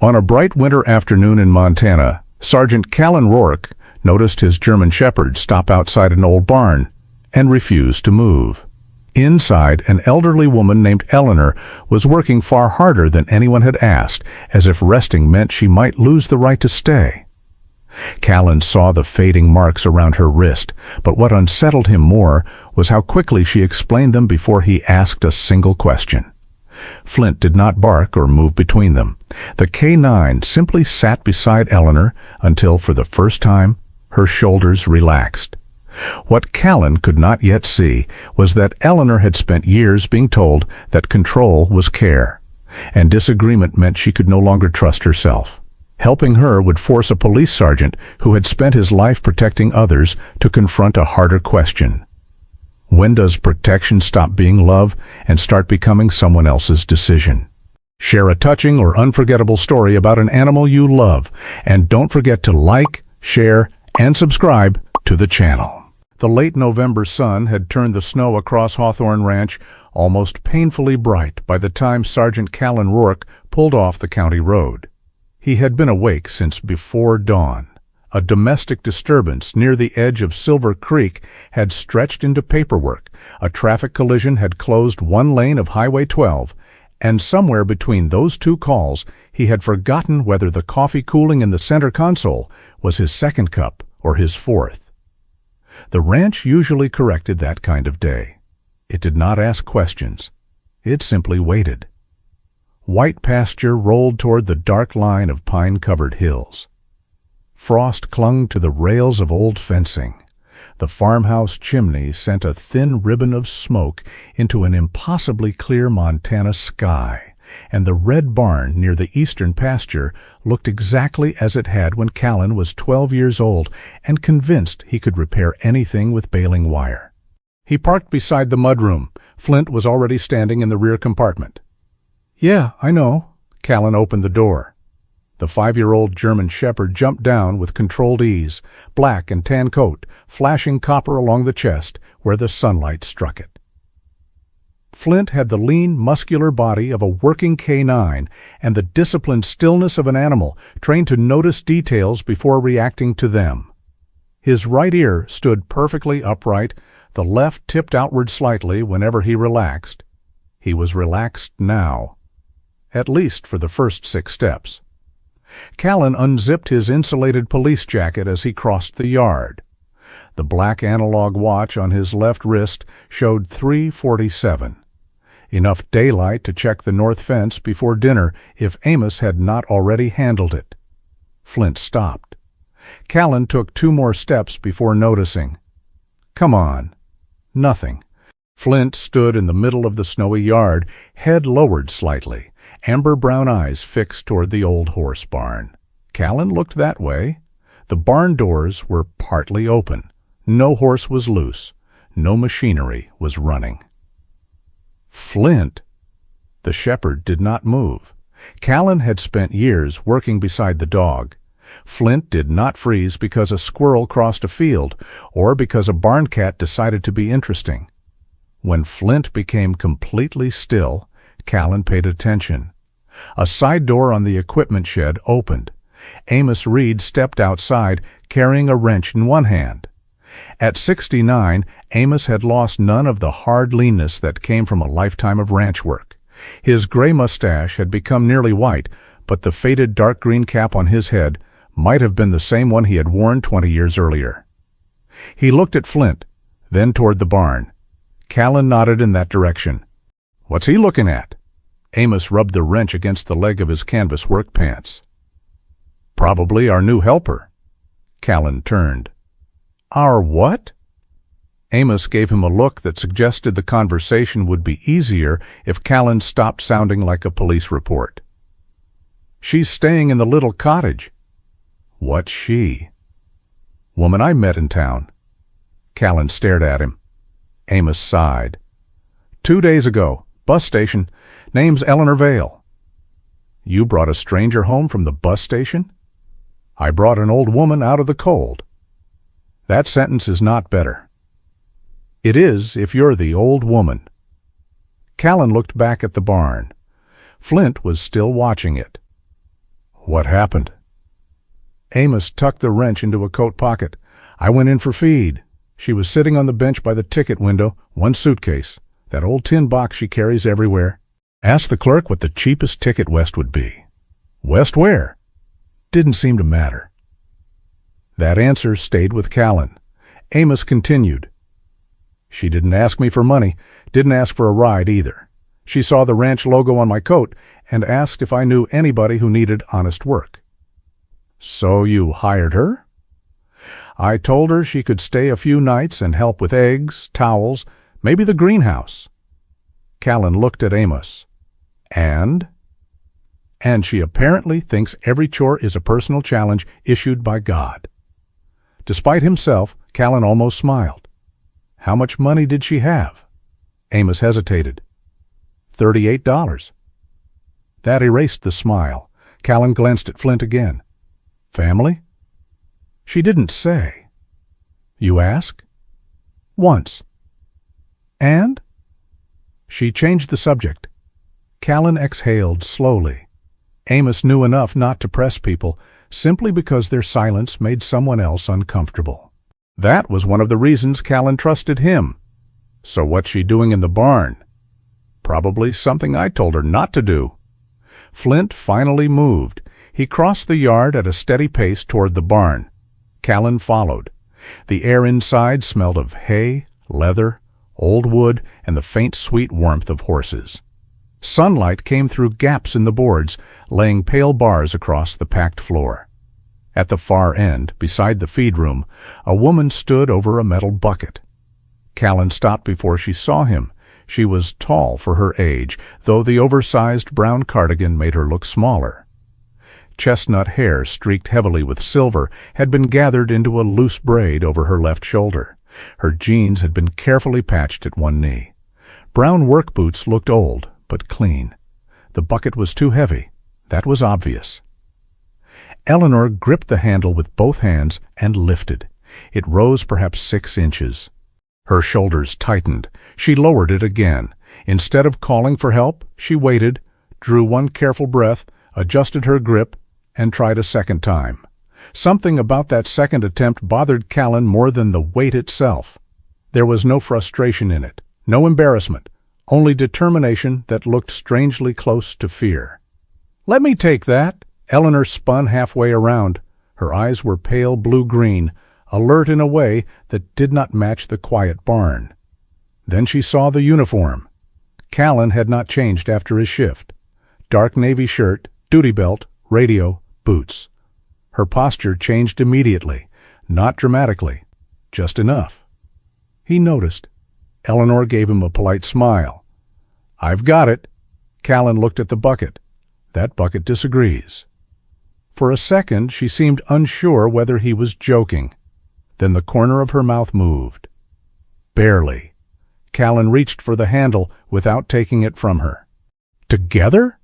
On a bright winter afternoon in Montana, Sergeant Callan Rourke noticed his German Shepherd stop outside an old barn and refuse to move. Inside, an elderly woman named Eleanor was working far harder than anyone had asked, as if resting meant she might lose the right to stay. Callan saw the fading marks around her wrist, but what unsettled him more was how quickly she explained them before he asked a single question. Flint did not bark or move between them. The K9 simply sat beside Eleanor until, for the first time, her shoulders relaxed. What Callan could not yet see was that Eleanor had spent years being told that control was care, and disagreement meant she could no longer trust herself. Helping her would force a police sergeant who had spent his life protecting others to confront a harder question. When does protection stop being love and start becoming someone else's decision? Share a touching or unforgettable story about an animal you love, and don't forget to like, share, and subscribe to the channel. The late November sun had turned the snow across Hawthorne Ranch almost painfully bright by the time Sergeant Callan Rourke pulled off the county road. He had been awake since before dawn. A domestic disturbance near the edge of Silver Creek had stretched into paperwork. A traffic collision had closed one lane of Highway 12, and somewhere between those two calls he had forgotten whether the coffee cooling in the center console was his second cup or his fourth. The ranch usually corrected that kind of day. It did not ask questions. It simply waited. White pasture rolled toward the dark line of pine-covered hills. Frost clung to the rails of old fencing. The farmhouse chimney sent a thin ribbon of smoke into an impossibly clear Montana sky, and the red barn near the eastern pasture looked exactly as it had when Callan was 12 years old and convinced he could repair anything with baling wire. He parked beside the mudroom. Flint was already standing in the rear compartment. "Yeah, I know." Callan opened the door. The 5-year-old German Shepherd jumped down with controlled ease, black and tan coat, flashing copper along the chest where the sunlight struck it. Flint had the lean, muscular body of a working K9 and the disciplined stillness of an animal trained to notice details before reacting to them. His right ear stood perfectly upright, the left tipped outward slightly whenever he relaxed. He was relaxed now, at least for the first 6 steps. Callan unzipped his insulated police jacket as he crossed the yard. The black analog watch on his left wrist showed 3:47. Enough daylight to check the north fence before dinner if Amos had not already handled it. Flint stopped. Callan took 2 more steps before noticing. Come on. Nothing. Flint stood in the middle of the snowy yard, head lowered slightly, amber-brown eyes fixed toward the old horse barn. Callan looked that way. The barn doors were partly open. No horse was loose. No machinery was running. Flint! The shepherd did not move. Callan had spent years working beside the dog. Flint did not freeze because a squirrel crossed a field or because a barn cat decided to be interesting. When Flint became completely still, Callan paid attention. A side door on the equipment shed opened. Amos Reed stepped outside, carrying a wrench in one hand. At 69, Amos had lost none of the hard leanness that came from a lifetime of ranch work. His gray mustache had become nearly white, but the faded dark green cap on his head might have been the same one he had worn 20 years earlier. He looked at Flint, then toward the barn. Callan nodded in that direction. "What's he looking at?" Amos rubbed the wrench against the leg of his canvas work pants. "Probably our new helper." Callan turned. "Our what?" Amos gave him a look that suggested the conversation would be easier if Callan stopped sounding like a police report. "She's staying in the little cottage." "What's she?" "Woman I met in town." Callan stared at him. Amos sighed. 2 days ago, bus station. Name's Eleanor Vale." "You brought a stranger home from the bus station?" "I brought an old woman out of the cold." "That sentence is not better." "It is if you're the old woman." Callan looked back at the barn. Flint was still watching it. What happened? Amos tucked the wrench into a coat pocket. I went in for feed. She was sitting on the bench by the ticket window, one suitcase, that old tin box she carries everywhere. Asked the clerk what the cheapest ticket west would be. West where? Didn't seem to matter. That answer stayed with Callan. Amos continued. She didn't ask me for money, didn't ask for a ride either. She saw the ranch logo on my coat and asked if I knew anybody who needed honest work. So you hired her? I told her she could stay a few nights and help with eggs, towels, maybe the greenhouse. Callan looked at Amos. And she apparently thinks every chore is a personal challenge issued by God. Despite himself, Callan almost smiled. How much money did she have? Amos hesitated. $38. That erased the smile. Callan glanced at Flint again. Family? She didn't say. You ask? Once. And? She changed the subject. Callan exhaled slowly. Amos knew enough not to press people, simply because their silence made someone else uncomfortable. That was one of the reasons Callan trusted him. So what's she doing in the barn? Probably something I told her not to do. Flint finally moved. He crossed the yard at a steady pace toward the barn. Callan followed. The air inside smelled of hay, leather, old wood, and the faint sweet warmth of horses. Sunlight came through gaps in the boards, laying pale bars across the packed floor. At the far end, beside the feed room, a woman stood over a metal bucket. Callan stopped before she saw him. She was tall for her age, though the oversized brown cardigan made her look smaller. Chestnut hair, streaked heavily with silver, had been gathered into a loose braid over her left shoulder. Her jeans had been carefully patched at one knee. Brown work boots looked old, but clean. The bucket was too heavy. That was obvious. Eleanor gripped the handle with both hands and lifted. It rose perhaps 6 inches. Her shoulders tightened. She lowered it again. Instead of calling for help, she waited, drew one careful breath, adjusted her grip, and tried a second time. Something about that second attempt bothered Callan more than the weight itself. There was no frustration in it, no embarrassment, only determination that looked strangely close to fear. "Let me take that." Eleanor spun halfway around. Her eyes were pale blue-green, alert in a way that did not match the quiet barn. Then she saw the uniform. Callan had not changed after his shift. Dark navy shirt, duty belt, radio, boots. Her posture changed immediately, not dramatically, just enough. He noticed. Eleanor gave him a polite smile. "I've got it." Callan looked at the bucket. That bucket disagrees. For a second, she seemed unsure whether he was joking. Then the corner of her mouth moved. Barely. Callan reached for the handle without taking it from her. Together?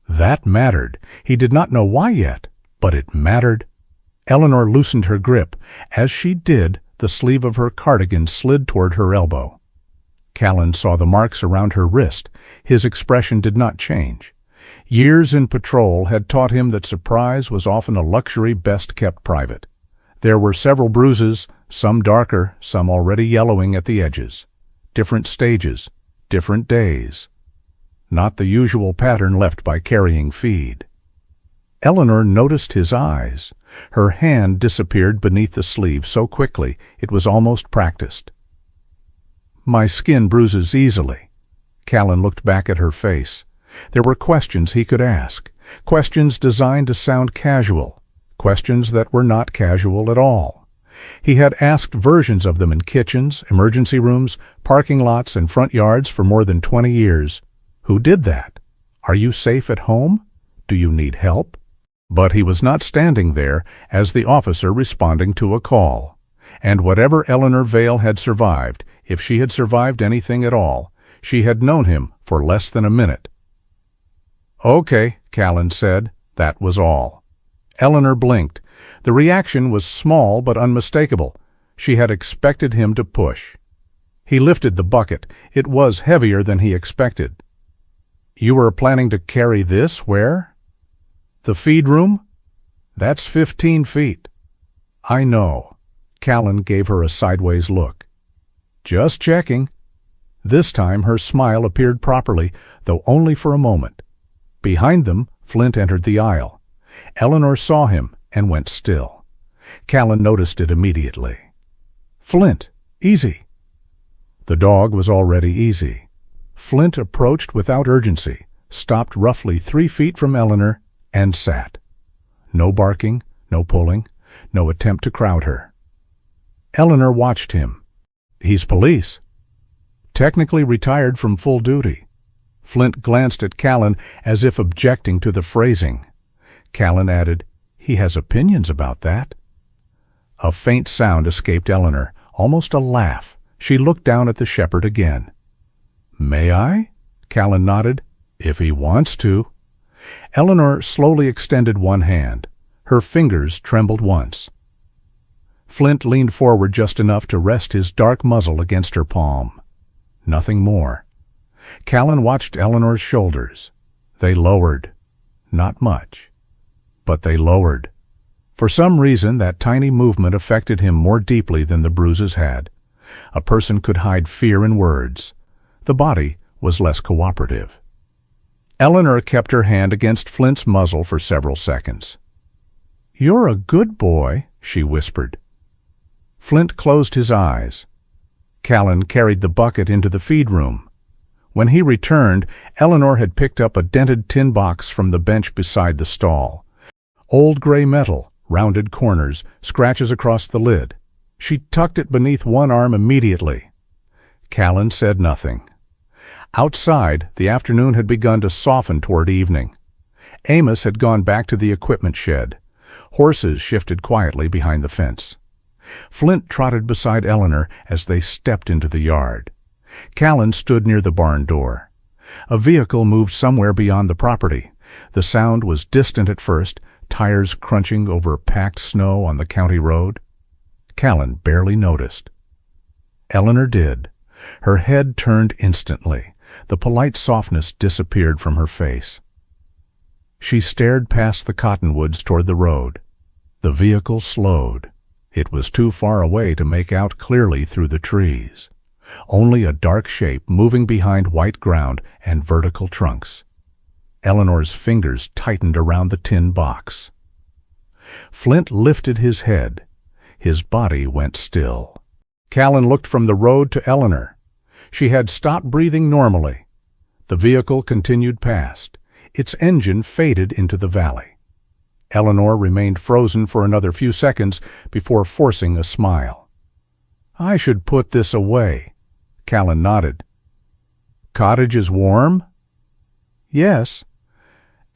That mattered. He did not know why yet, but it mattered. Eleanor loosened her grip. As she did, the sleeve of her cardigan slid toward her elbow. Callan saw the marks around her wrist. His expression did not change. Years in patrol had taught him that surprise was often a luxury best kept private. There were several bruises, some darker, some already yellowing at the edges. Different stages, different days. Not the usual pattern left by carrying feed. Eleanor noticed his eyes. Her hand disappeared beneath the sleeve so quickly it was almost practiced. "My skin bruises easily." Callan looked back at her face. There were questions he could ask, questions designed to sound casual, questions that were not casual at all. He had asked versions of them in kitchens, emergency rooms, parking lots, and front yards for more than 20 years. Who did that? Are you safe at home? Do you need help? But he was not standing there as the officer responding to a call. And whatever Eleanor Vale had survived, if she had survived anything at all, she had known him for less than a minute. "Okay," Callan said. That was all. Eleanor blinked. The reaction was small but unmistakable. She had expected him to push. He lifted the bucket. It was heavier than he expected. "You were planning to carry this where?" "The feed room?" That's 15 feet. I know. Callan gave her a sideways look. Just checking. This time her smile appeared properly, though only for a moment. Behind them, Flint entered the aisle. Eleanor saw him and went still. Callan noticed it immediately. Flint, easy. The dog was already easy. Flint approached without urgency, stopped roughly 3 feet from Eleanor, and sat. No barking, no pulling, no attempt to crowd her. Eleanor watched him. He's police. Technically retired from full duty. Flint glanced at Callan as if objecting to the phrasing. Callan added, He has opinions about that. A faint sound escaped Eleanor, almost a laugh. She looked down at the shepherd again. May I? Callan nodded. If he wants to. Eleanor slowly extended one hand. Her fingers trembled once. Flint leaned forward just enough to rest his dark muzzle against her palm. Nothing more. Callan watched Eleanor's shoulders. They lowered. Not much. But they lowered. For some reason, that tiny movement affected him more deeply than the bruises had. A person could hide fear in words. The body was less cooperative. Eleanor kept her hand against Flint's muzzle for several seconds. You're a good boy, she whispered. Flint closed his eyes. Callan carried the bucket into the feed room. When he returned, Eleanor had picked up a dented tin box from the bench beside the stall. Old gray metal, rounded corners, scratches across the lid. She tucked it beneath one arm immediately. Callan said nothing. Outside, the afternoon had begun to soften toward evening. Amos had gone back to the equipment shed. Horses shifted quietly behind the fence. Flint trotted beside Eleanor as they stepped into the yard. Callan stood near the barn door. A vehicle moved somewhere beyond the property. The sound was distant at first, tires crunching over packed snow on the county road. Callan barely noticed. Eleanor did. Her head turned instantly. The polite softness disappeared from her face. She stared past the cottonwoods toward the road. The vehicle slowed. It was too far away to make out clearly through the trees. Only a dark shape moving behind white ground and vertical trunks. Eleanor's fingers tightened around the tin box. Flint lifted his head. His body went still. Callan looked from the road to Eleanor. She had stopped breathing normally. The vehicle continued past. Its engine faded into the valley. Eleanor remained frozen for another few seconds before forcing a smile. I should put this away. Callan nodded. Cottage is warm? Yes.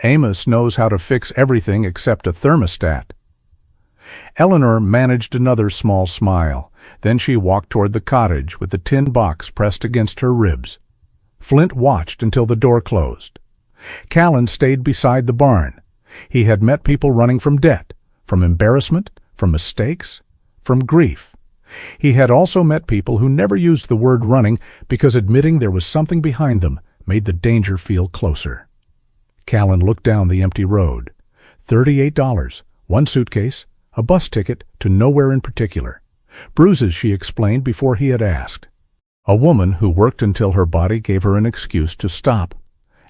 Amos knows how to fix everything except a thermostat. Eleanor managed another small smile. Then she walked toward the cottage with the tin box pressed against her ribs. Flint watched until the door closed. Callan stayed beside the barn. He had met people running from debt, from embarrassment, from mistakes, from grief. He had also met people who never used the word running because admitting there was something behind them made the danger feel closer. Callan looked down the empty road. $38, one suitcase, a bus ticket to nowhere in particular. Bruises, she explained before he had asked. A woman who worked until her body gave her an excuse to stop.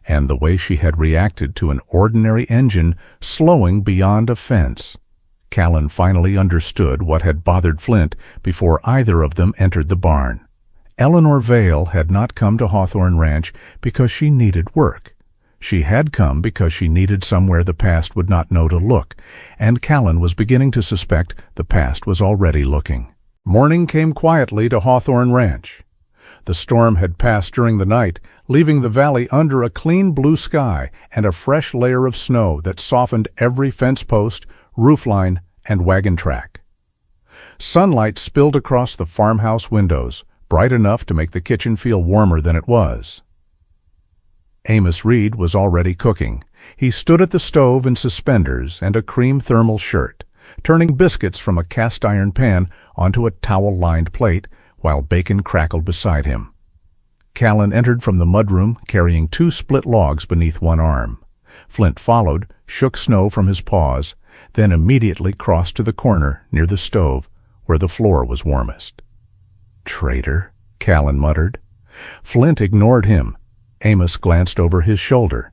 And the way she had reacted to an ordinary engine slowing beyond a fence. Callan finally understood what had bothered Flint before either of them entered the barn. Eleanor Vale had not come to Hawthorne Ranch because she needed work. She had come because she needed somewhere the past would not know to look, and Callan was beginning to suspect the past was already looking. Morning came quietly to Hawthorne Ranch. The storm had passed during the night, leaving the valley under a clean blue sky and a fresh layer of snow that softened every fence post, roofline, and wagon track. Sunlight spilled across the farmhouse windows, bright enough to make the kitchen feel warmer than it was. Amos Reed was already cooking. He stood at the stove in suspenders and a cream thermal shirt, turning biscuits from a cast-iron pan onto a towel-lined plate while bacon crackled beside him. Callan entered from the mudroom carrying 2 split logs beneath one arm. Flint followed, shook snow from his paws, then immediately crossed to the corner near the stove where the floor was warmest. "Traitor," Callan muttered. Flint ignored him. Amos glanced over his shoulder.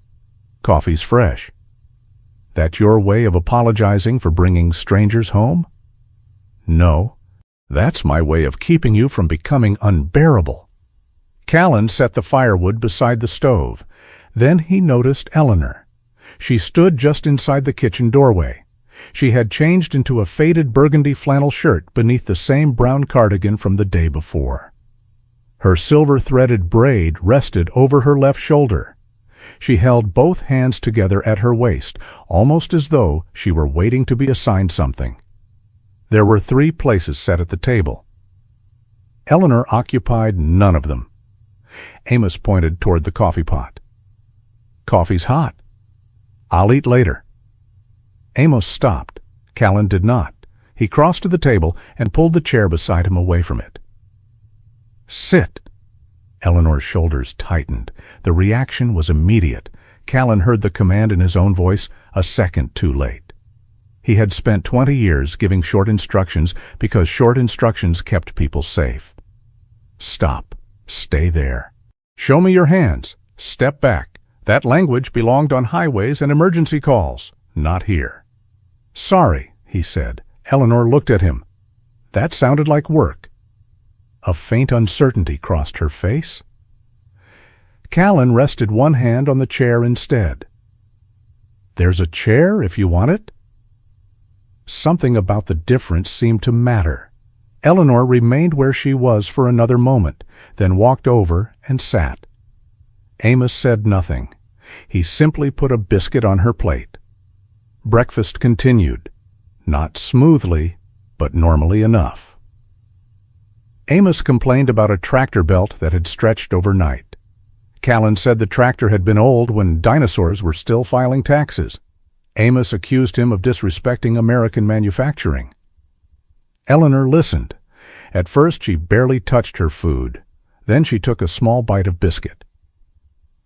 "Coffee's fresh." "That your way of apologizing for bringing strangers home?" "No, that's my way of keeping you from becoming unbearable." Callan set the firewood beside the stove. Then he noticed Eleanor. She stood just inside the kitchen doorway. She had changed into a faded burgundy flannel shirt beneath the same brown cardigan from the day before. Her silver-threaded braid rested over her left shoulder. She held both hands together at her waist, almost as though she were waiting to be assigned something. There were 3 places set at the table. Eleanor occupied none of them. Amos pointed toward the coffee pot. "Coffee's hot. I'll eat later." Amos stopped. Callan did not. He crossed to the table and pulled the chair beside him away from it. "Sit." Eleanor's shoulders tightened. The reaction was immediate. Callan heard the command in his own voice a second too late. He had spent 20 years giving short instructions because short instructions kept people safe. "Stop. Stay there. Show me your hands. Step back. That language belonged on highways and emergency calls, not here." "Sorry," he said. Eleanor looked at him. "That sounded like work." A faint uncertainty crossed her face. Callan rested one hand on the chair instead. "There's a chair if you want it." Something about the difference seemed to matter. Eleanor remained where she was for another moment, then walked over and sat. Amos said nothing. He simply put a biscuit on her plate. Breakfast continued. Not smoothly, but normally enough. Amos complained about a tractor belt that had stretched overnight. Callan said the tractor had been old when dinosaurs were still filing taxes. Amos accused him of disrespecting American manufacturing. Eleanor listened. At first she barely touched her food. Then she took a small bite of biscuit.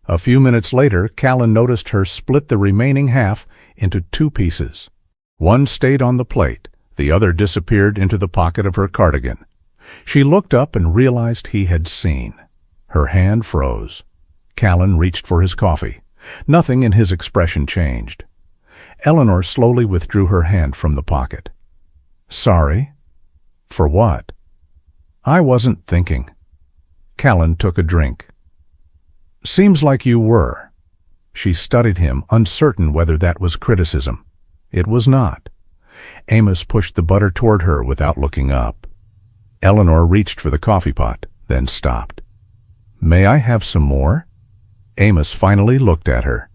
A few minutes later, Callan noticed her split the remaining half into 2 pieces. One stayed on the plate. The other disappeared into the pocket of her cardigan. She looked up and realized he had seen. Her hand froze. Callan reached for his coffee. Nothing in his expression changed. Eleanor slowly withdrew her hand from the pocket. "Sorry." "For what?" "I wasn't thinking." Callan took a drink. "Seems like you were." She studied him, uncertain whether that was criticism. It was not. Amos pushed the butter toward her without looking up. Eleanor reached for the coffee pot, then stopped. "May I have some more?" Amos finally looked at her.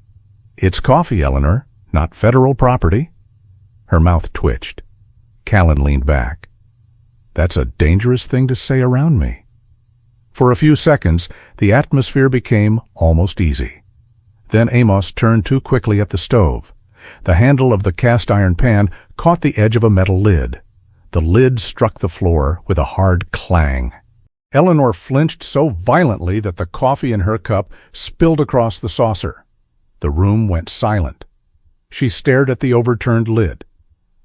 "It's coffee, Eleanor, not federal property." Her mouth twitched. Callan leaned back. "That's a dangerous thing to say around me." For a few seconds, the atmosphere became almost easy. Then Amos turned too quickly at the stove. The handle of the cast-iron pan caught the edge of a metal lid. The lid struck the floor with a hard clang. Eleanor flinched so violently that the coffee in her cup spilled across the saucer. The room went silent. She stared at the overturned lid,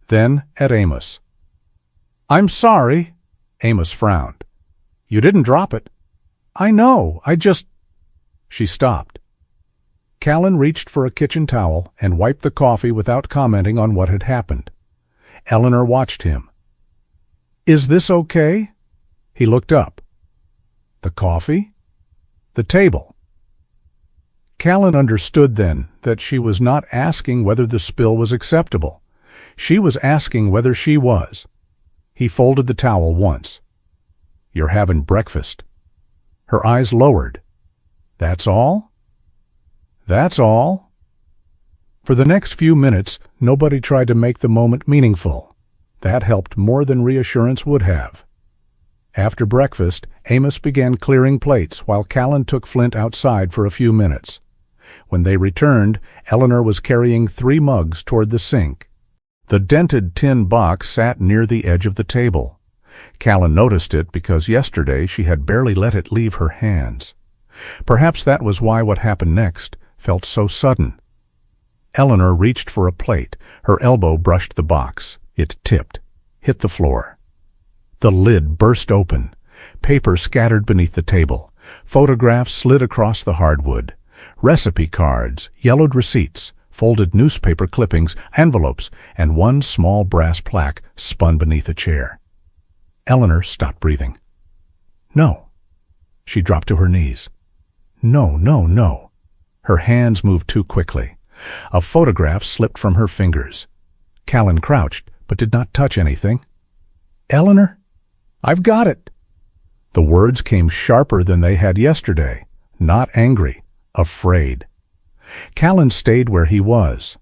then at Amos. "I'm sorry." Amos frowned. "You didn't drop it." "I know, I just—" She stopped. Callan reached for a kitchen towel and wiped the coffee without commenting on what had happened. Eleanor watched him. "Is this okay?" He looked up. "The coffee?" "The table." Callan understood then that she was not asking whether the spill was acceptable. She was asking whether she was. He folded the towel once. "You're having breakfast." Her eyes lowered. "That's all?" "That's all." For the next few minutes, nobody tried to make the moment meaningful. That helped more than reassurance would have. After breakfast, Amos began clearing plates while Callan took Flint outside for a few minutes. When they returned, Eleanor was carrying 3 mugs toward the sink. The dented tin box sat near the edge of the table. Callan noticed it because yesterday she had barely let it leave her hands. Perhaps that was why what happened next felt so sudden. Eleanor reached for a plate. Her elbow brushed the box. It tipped, hit the floor. The lid burst open. Paper scattered beneath the table. Photographs slid across the hardwood. Recipe cards, yellowed receipts, folded newspaper clippings, envelopes, and one small brass plaque spun beneath a chair. Eleanor stopped breathing. No. She dropped to her knees. No, no, no. Her hands moved too quickly. A photograph slipped from her fingers. Callan crouched, but did not touch anything. Eleanor? I've got it. The words came sharper than they had yesterday, not angry, afraid. Callan stayed where he was.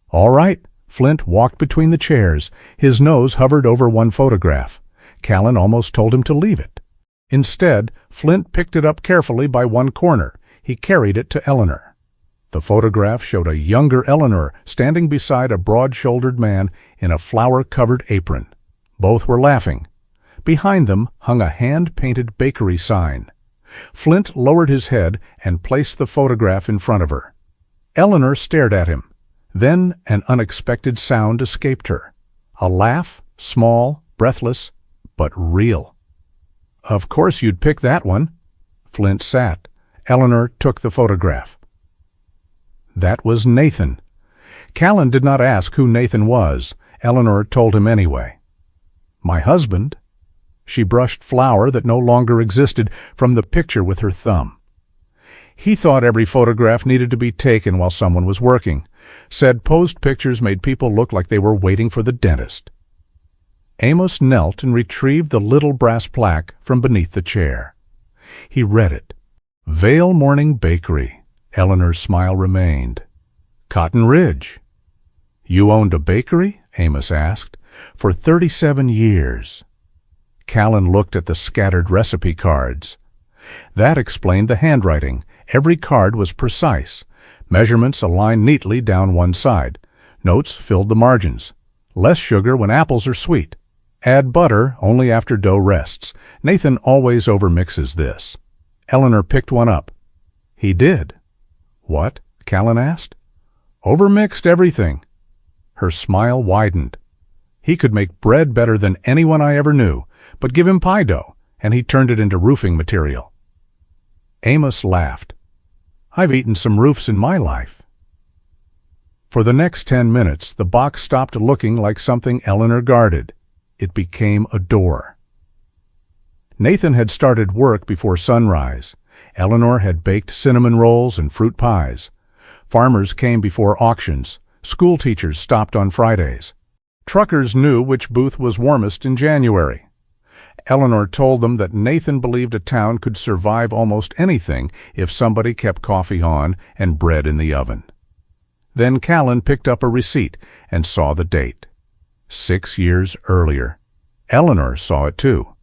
All right. Flint walked between the chairs. His nose hovered over one photograph. Callan almost told him to leave it. Instead, Flint picked it up carefully by one corner. He carried it to Eleanor. The photograph showed a younger Eleanor standing beside a broad-shouldered man in a flower-covered apron. Both were laughing. Behind them hung a hand-painted bakery sign. Flint lowered his head and placed the photograph in front of her. Eleanor stared at him. Then an unexpected sound escaped her. A laugh, small, breathless, but real. Of course you'd pick that one. Flint sat. Eleanor took the photograph. That was Nathan. Callan did not ask who Nathan was. Eleanor told him anyway. My husband. She brushed flour that no longer existed from the picture with her thumb. He thought every photograph needed to be taken while someone was working. Said posed pictures made people look like they were waiting for the dentist. Amos knelt and retrieved the little brass plaque from beneath the chair. He read it. Vale Morning Bakery. Eleanor's smile remained. Cotton Ridge. You owned a bakery? Amos asked. For 37 years. Callan looked at the scattered recipe cards. That explained the handwriting. Every card was precise. Measurements aligned neatly down one side. Notes filled the margins. Less sugar when apples are sweet. Add butter only after dough rests. Nathan always overmixes this. Eleanor picked one up. He did. What? Callan asked. Overmixed everything. Her smile widened. He could make bread better than anyone I ever knew, but give him pie dough, and he turned it into roofing material. Amos laughed. I've eaten some roofs in my life. For the next 10 minutes, the box stopped looking like something Eleanor guarded. It became a door. Nathan had started work before sunrise. Eleanor had baked cinnamon rolls and fruit pies. Farmers came before auctions. School teachers stopped on Fridays. Truckers knew which booth was warmest in January. Eleanor told them that Nathan believed a town could survive almost anything if somebody kept coffee on and bread in the oven. Then Callan picked up a receipt and saw the date. 6 years earlier. Eleanor saw it too.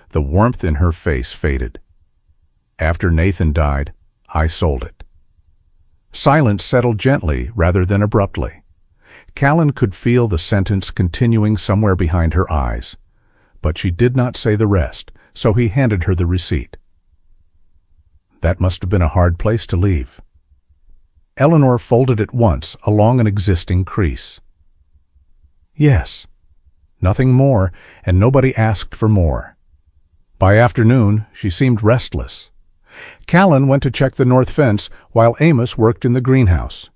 The warmth in her face faded. After Nathan died, I sold it. Silence settled gently rather than abruptly. Callan could feel the sentence continuing somewhere behind her eyes. But she did not say the rest, so he handed her the receipt. That must have been a hard place to leave. Eleanor folded it once along an existing crease. Yes. Nothing more, and nobody asked for more. By afternoon, she seemed restless. Callan went to check the north fence while Amos worked in the greenhouse.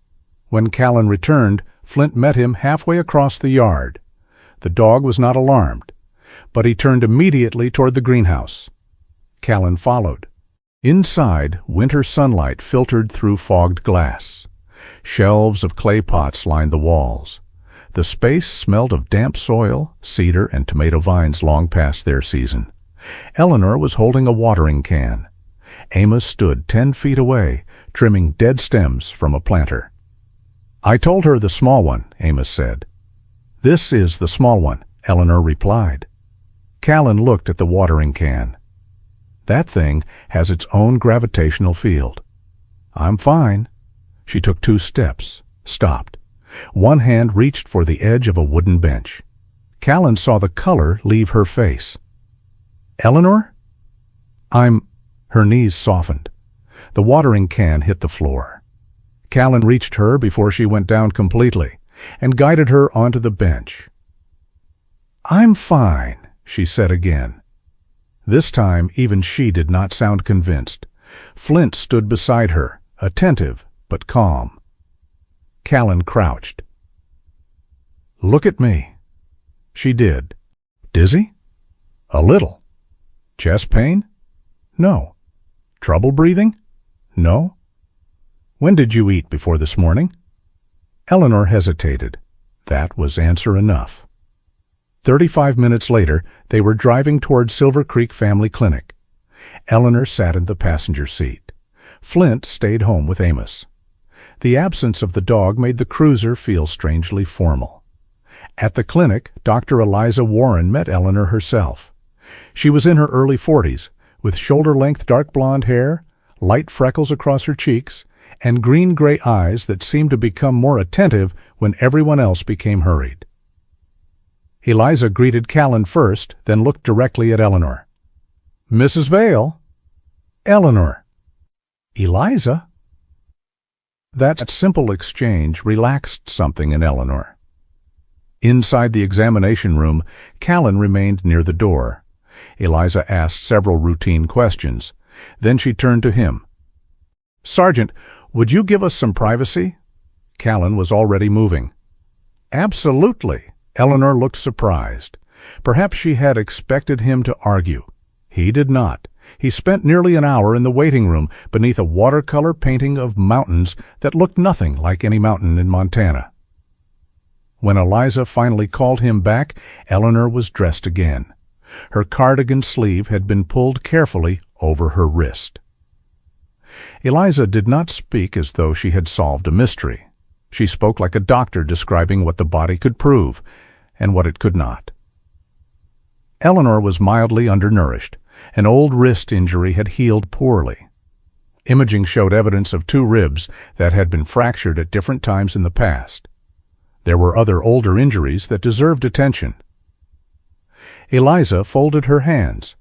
When Callan returned, Flint met him halfway across the yard. The dog was not alarmed, but he turned immediately toward the greenhouse. Callan followed. Inside, winter sunlight filtered through fogged glass. Shelves of clay pots lined the walls. The space smelled of damp soil, cedar, and tomato vines long past their season. Eleanor was holding a watering can. Amos stood 10 feet away, trimming dead stems from a planter. I told her the small one, Amos said. This is the small one, Eleanor replied. Callan looked at the watering can. That thing has its own gravitational field. I'm fine. She took 2 steps, stopped. One hand reached for the edge of a wooden bench. Callan saw the color leave her face. Eleanor? Her knees softened. The watering can hit the floor. Callan reached her before she went down completely and guided her onto the bench. "I'm fine," she said again. This time even she did not sound convinced. Flint stood beside her, attentive but calm. Callan crouched. "Look at me." She did. "Dizzy?" "A little." "Chest pain?" "No." "Trouble breathing?" "No." "When did you eat before this morning?" Eleanor hesitated. That was answer enough. 35 minutes later, they were driving toward Silver Creek Family Clinic. Eleanor sat in the passenger seat. Flint stayed home with Amos. The absence of the dog made the cruiser feel strangely formal. At the clinic, Dr. Eliza Warren met Eleanor herself. She was in her early 40s, with shoulder-length dark blonde hair, light freckles across her cheeks, and green-gray eyes that seemed to become more attentive when everyone else became hurried. Eliza greeted Callan first, then looked directly at Eleanor. "Mrs. Vale?" "Eleanor." "Eliza?" That simple exchange relaxed something in Eleanor. Inside the examination room, Callan remained near the door. Eliza asked several routine questions. Then she turned to him. "Sergeant, would you give us some privacy?" Callan was already moving. "Absolutely." Eleanor looked surprised. Perhaps she had expected him to argue. He did not. He spent nearly an hour in the waiting room beneath a watercolor painting of mountains that looked nothing like any mountain in Montana. When Eliza finally called him back, Eleanor was dressed again. Her cardigan sleeve had been pulled carefully over her wrist. Eliza did not speak as though she had solved a mystery. She spoke like a doctor describing what the body could prove and what it could not. Eleanor was mildly undernourished. An old wrist injury had healed poorly. Imaging showed evidence of 2 ribs that had been fractured at different times in the past. There were other older injuries that deserved attention. Eliza folded her hands.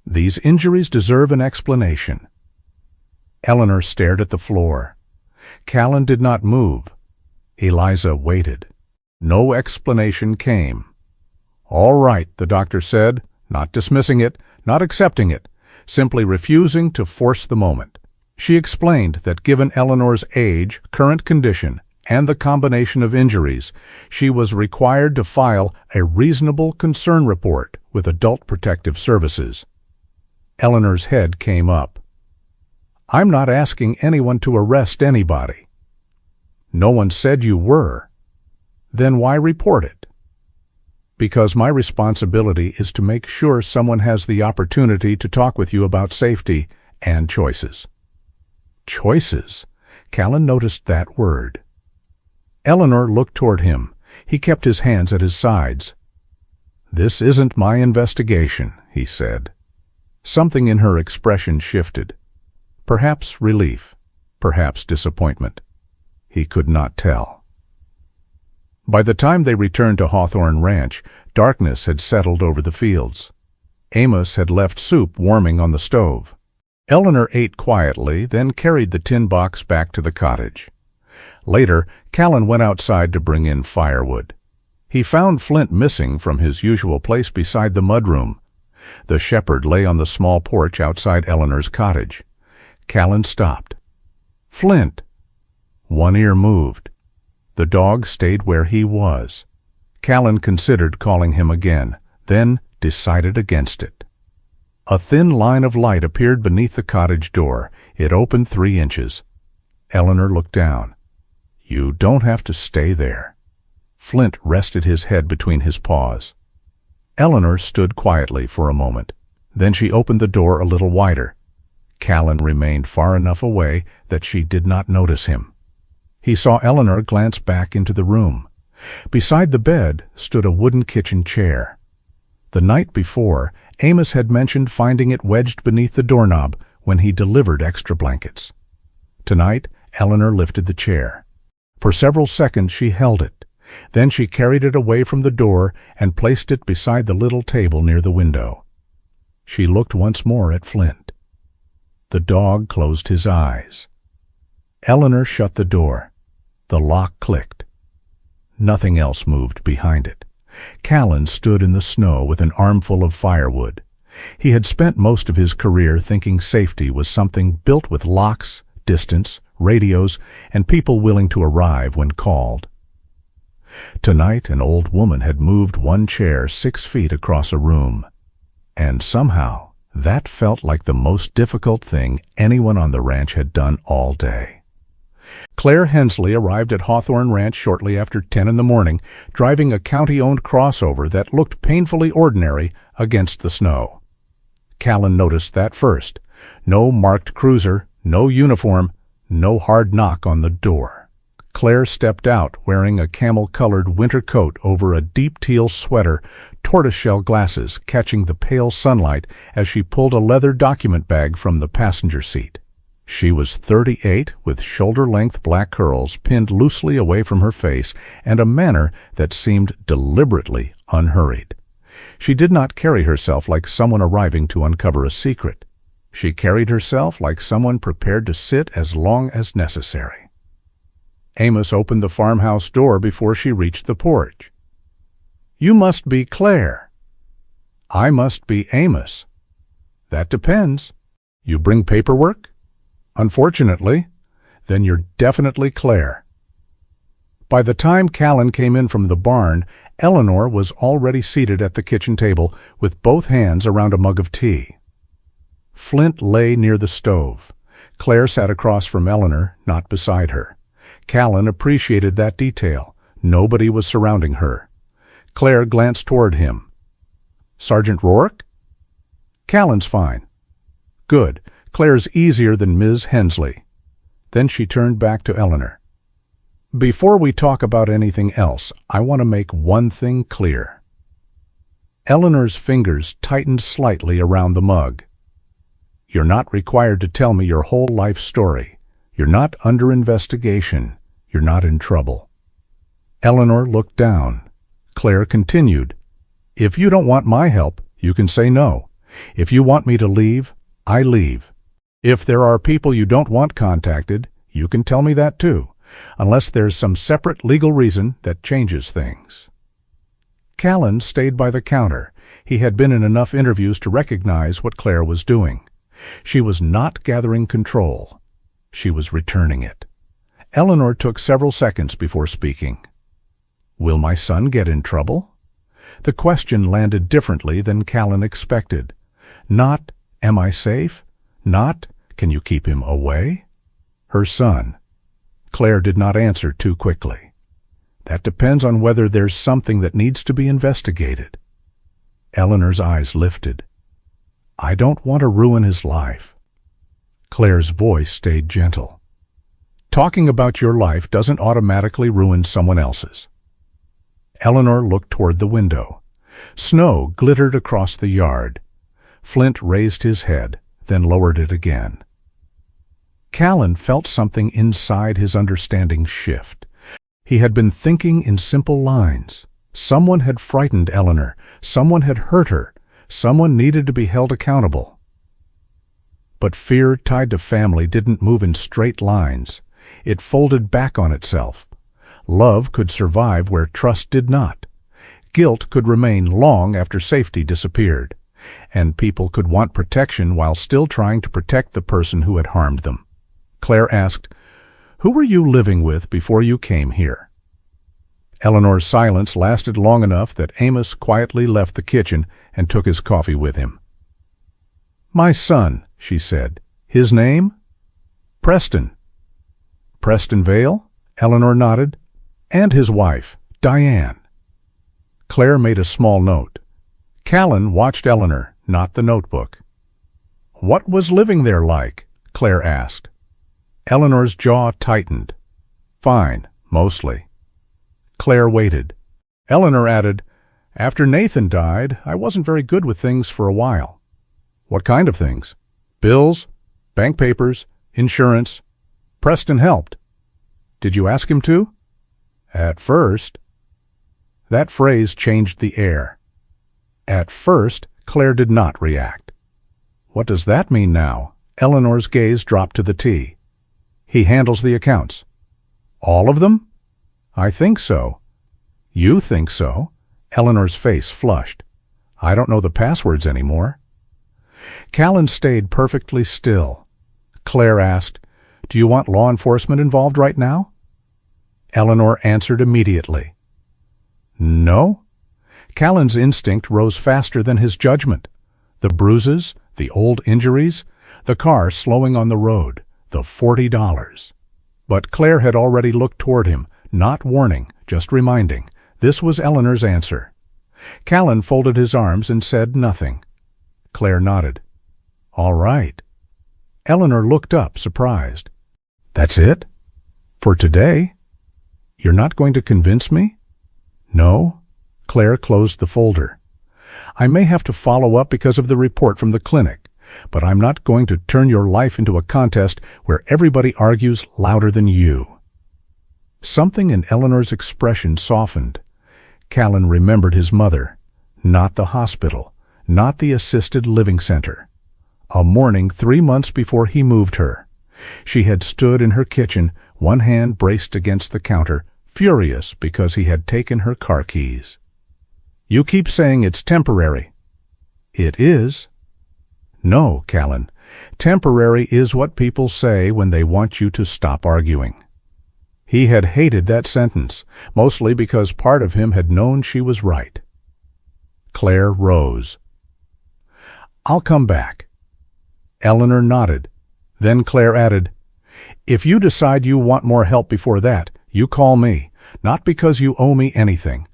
"These injuries deserve an explanation." Eleanor stared at the floor. Callan did not move. Eliza waited. No explanation came. "All right," the doctor said, not dismissing it, not accepting it, simply refusing to force the moment. She explained that given Eleanor's age, current condition, and the combination of injuries, she was required to file a reasonable concern report with Adult Protective Services. Eleanor's head came up. "I'm not asking anyone to arrest anybody." "No one said you were." "Then why report it?" "Because my responsibility is to make sure someone has the opportunity to talk with you about safety and choices." Choices? Callan noticed that word. Eleanor looked toward him. He kept his hands at his sides. "This isn't my investigation," he said. Something in her expression shifted. Perhaps relief, perhaps disappointment. He could not tell. By the time they returned to Hawthorne Ranch, darkness had settled over the fields. Amos had left soup warming on the stove. Eleanor ate quietly, then carried the tin box back to the cottage. Later, Callan went outside to bring in firewood. He found Flint missing from his usual place beside the mudroom. The shepherd lay on the small porch outside Eleanor's cottage. Callan stopped. "Flint!" One ear moved. The dog stayed where he was. Callan considered calling him again, then decided against it. A thin line of light appeared beneath the cottage door. It opened 3 inches. Eleanor looked down. "You don't have to stay there." Flint rested his head between his paws. Eleanor stood quietly for a moment. Then she opened the door a little wider. Callan remained far enough away that she did not notice him. He saw Eleanor glance back into the room. Beside the bed stood a wooden kitchen chair. The night before, Amos had mentioned finding it wedged beneath the doorknob when he delivered extra blankets. Tonight, Eleanor lifted the chair. For several seconds she held it. Then she carried it away from the door and placed it beside the little table near the window. She looked once more at Flint. The dog closed his eyes. Eleanor shut the door. The lock clicked. Nothing else moved behind it. Callan stood in the snow with an armful of firewood. He had spent most of his career thinking safety was something built with locks, distance, radios, and people willing to arrive when called. Tonight, an old woman had moved one chair 6 feet across a room, and somehow that felt like the most difficult thing anyone on the ranch had done all day. Claire Hensley arrived at Hawthorne Ranch shortly after 10 in the morning, driving a county-owned crossover that looked painfully ordinary against the snow. Callan noticed that first. No marked cruiser, no uniform, no hard knock on the door. Claire stepped out wearing a camel-colored winter coat over a deep teal sweater, tortoiseshell glasses catching the pale sunlight as she pulled a leather document bag from the passenger seat. She was 38, with shoulder-length black curls pinned loosely away from her face and a manner that seemed deliberately unhurried. She did not carry herself like someone arriving to uncover a secret. She carried herself like someone prepared to sit as long as necessary. Amos opened the farmhouse door before she reached the porch. "You must be Claire." "I must be Amos." "That depends. You bring paperwork?" "Unfortunately." "Then you're definitely Claire." By the time Callan came in from the barn, Eleanor was already seated at the kitchen table with both hands around a mug of tea. Flint lay near the stove. Claire sat across from Eleanor, not beside her. Callan appreciated that detail. Nobody was surrounding her. Claire glanced toward him. "Sergeant Rourke?" "Callan's fine." "Good. Claire's easier than Ms. Hensley." Then she turned back to Eleanor. "Before we talk about anything else, I want to make one thing clear." Eleanor's fingers tightened slightly around the mug. "You're not required to tell me your whole life story. You're not under investigation. You're not in trouble." Eleanor looked down. Claire continued, "If you don't want my help, you can say no. If you want me to leave, I leave. If there are people you don't want contacted, you can tell me that too, unless there's some separate legal reason that changes things." Callan stayed by the counter. He had been in enough interviews to recognize what Claire was doing. She was not gathering control. She was returning it. Eleanor took several seconds before speaking. "Will my son get in trouble?" The question landed differently than Callan expected. Not, "Am I safe?" Not, "Can you keep him away?" Her son. Claire did not answer too quickly. "That depends on whether there's something that needs to be investigated." Eleanor's eyes lifted. "I don't want to ruin his life." Claire's voice stayed gentle. "Talking about your life doesn't automatically ruin someone else's." Eleanor looked toward the window. Snow glittered across the yard. Flint raised his head, then lowered it again. Callan felt something inside his understanding shift. He had been thinking in simple lines. Someone had frightened Eleanor. Someone had hurt her. Someone needed to be held accountable. But fear tied to family didn't move in straight lines. It folded back on itself. Love could survive where trust did not. Guilt could remain long after safety disappeared. And people could want protection while still trying to protect the person who had harmed them. Claire asked, "Who were you living with before you came here?" Eleanor's silence lasted long enough that Amos quietly left the kitchen and took his coffee with him. "My son," she said. "His name?" "Preston." "Preston Vale?" Eleanor nodded. "And his wife, Diane." Claire made a small note. Callan watched Eleanor, not the notebook. "What was living there like?" Claire asked. Eleanor's jaw tightened. "Fine, mostly." Claire waited. Eleanor added, "After Nathan died, I wasn't very good with things for a while." "What kind of things?" "Bills, bank papers, insurance. Preston helped." "Did you ask him to?" "At first." That phrase changed the air. At first, Claire did not react. "What does that mean now?" Eleanor's gaze dropped to the tea. He handles the accounts. All of them? I think so. You think so? Eleanor's face flushed. I don't know the passwords anymore. Callan stayed perfectly still. Claire asked, Do you want law enforcement involved right now? Eleanor answered immediately. No. Callan's instinct rose faster than his judgment. The bruises, the old injuries, the car slowing on the road, the $40. But Claire had already looked toward him, not warning, just reminding. This was Eleanor's answer. Callan folded his arms and said nothing. Claire nodded. All right. Eleanor looked up, surprised. That's it? For today? You're not going to convince me? No. Claire closed the folder. I may have to follow up because of the report from the clinic, but I'm not going to turn your life into a contest where everybody argues louder than you. Something in Eleanor's expression softened. Callan remembered his mother, not the hospital, not the assisted living center. A morning 3 months before he moved her. She had stood in her kitchen, one hand braced against the counter, furious because he had taken her car keys. You keep saying it's temporary. It is. No, Callan. Temporary is what people say when they want you to stop arguing. He had hated that sentence, mostly because part of him had known she was right. Claire rose. I'll come back. Eleanor nodded. Then Claire added, If you decide you want more help before that, you call me, not because you owe me anything,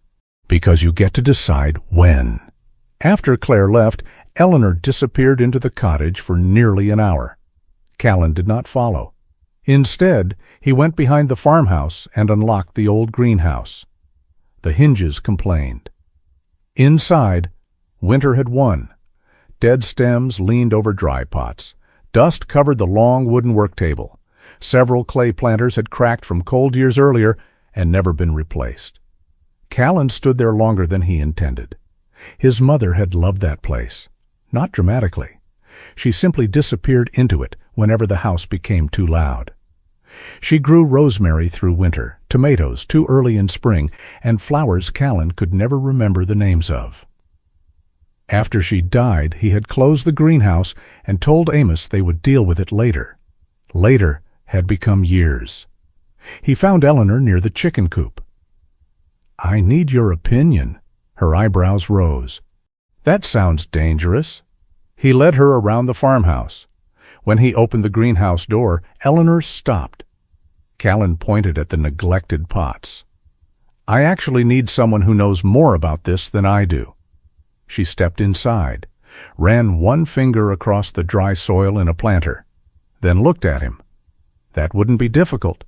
because you get to decide when. After Claire left, Eleanor disappeared into the cottage for nearly an hour. Callan did not follow. Instead, he went behind the farmhouse and unlocked the old greenhouse. The hinges complained. Inside, winter had won. Dead stems leaned over dry pots. Dust covered the long wooden work table. Several clay planters had cracked from cold years earlier and never been replaced. Callan stood there longer than he intended. His mother had loved that place. Not dramatically. She simply disappeared into it whenever the house became too loud. She grew rosemary through winter, tomatoes too early in spring, and flowers Callan could never remember the names of. After she died, he had closed the greenhouse and told Amos they would deal with it later. Later had become years. He found Eleanor near the chicken coop. I need your opinion. Her eyebrows rose. That sounds dangerous. He led her around the farmhouse. When he opened the greenhouse door, Eleanor stopped. Callan pointed at the neglected pots. I actually need someone who knows more about this than I do. She stepped inside, ran one finger across the dry soil in a planter, then looked at him. That wouldn't be difficult.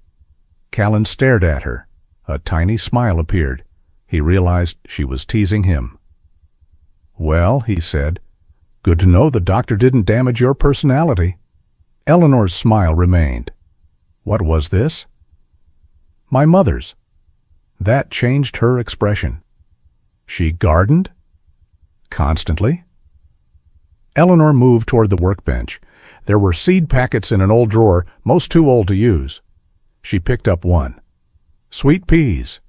Callan stared at her. A tiny smile appeared. He realized she was teasing him. Well, he said, good to know the doctor didn't damage your personality. Eleanor's smile remained. What was this? My mother's. That changed her expression. She gardened? Constantly? Eleanor moved toward the workbench. There were seed packets in an old drawer, most too old to use. She picked up one. Sweet peas.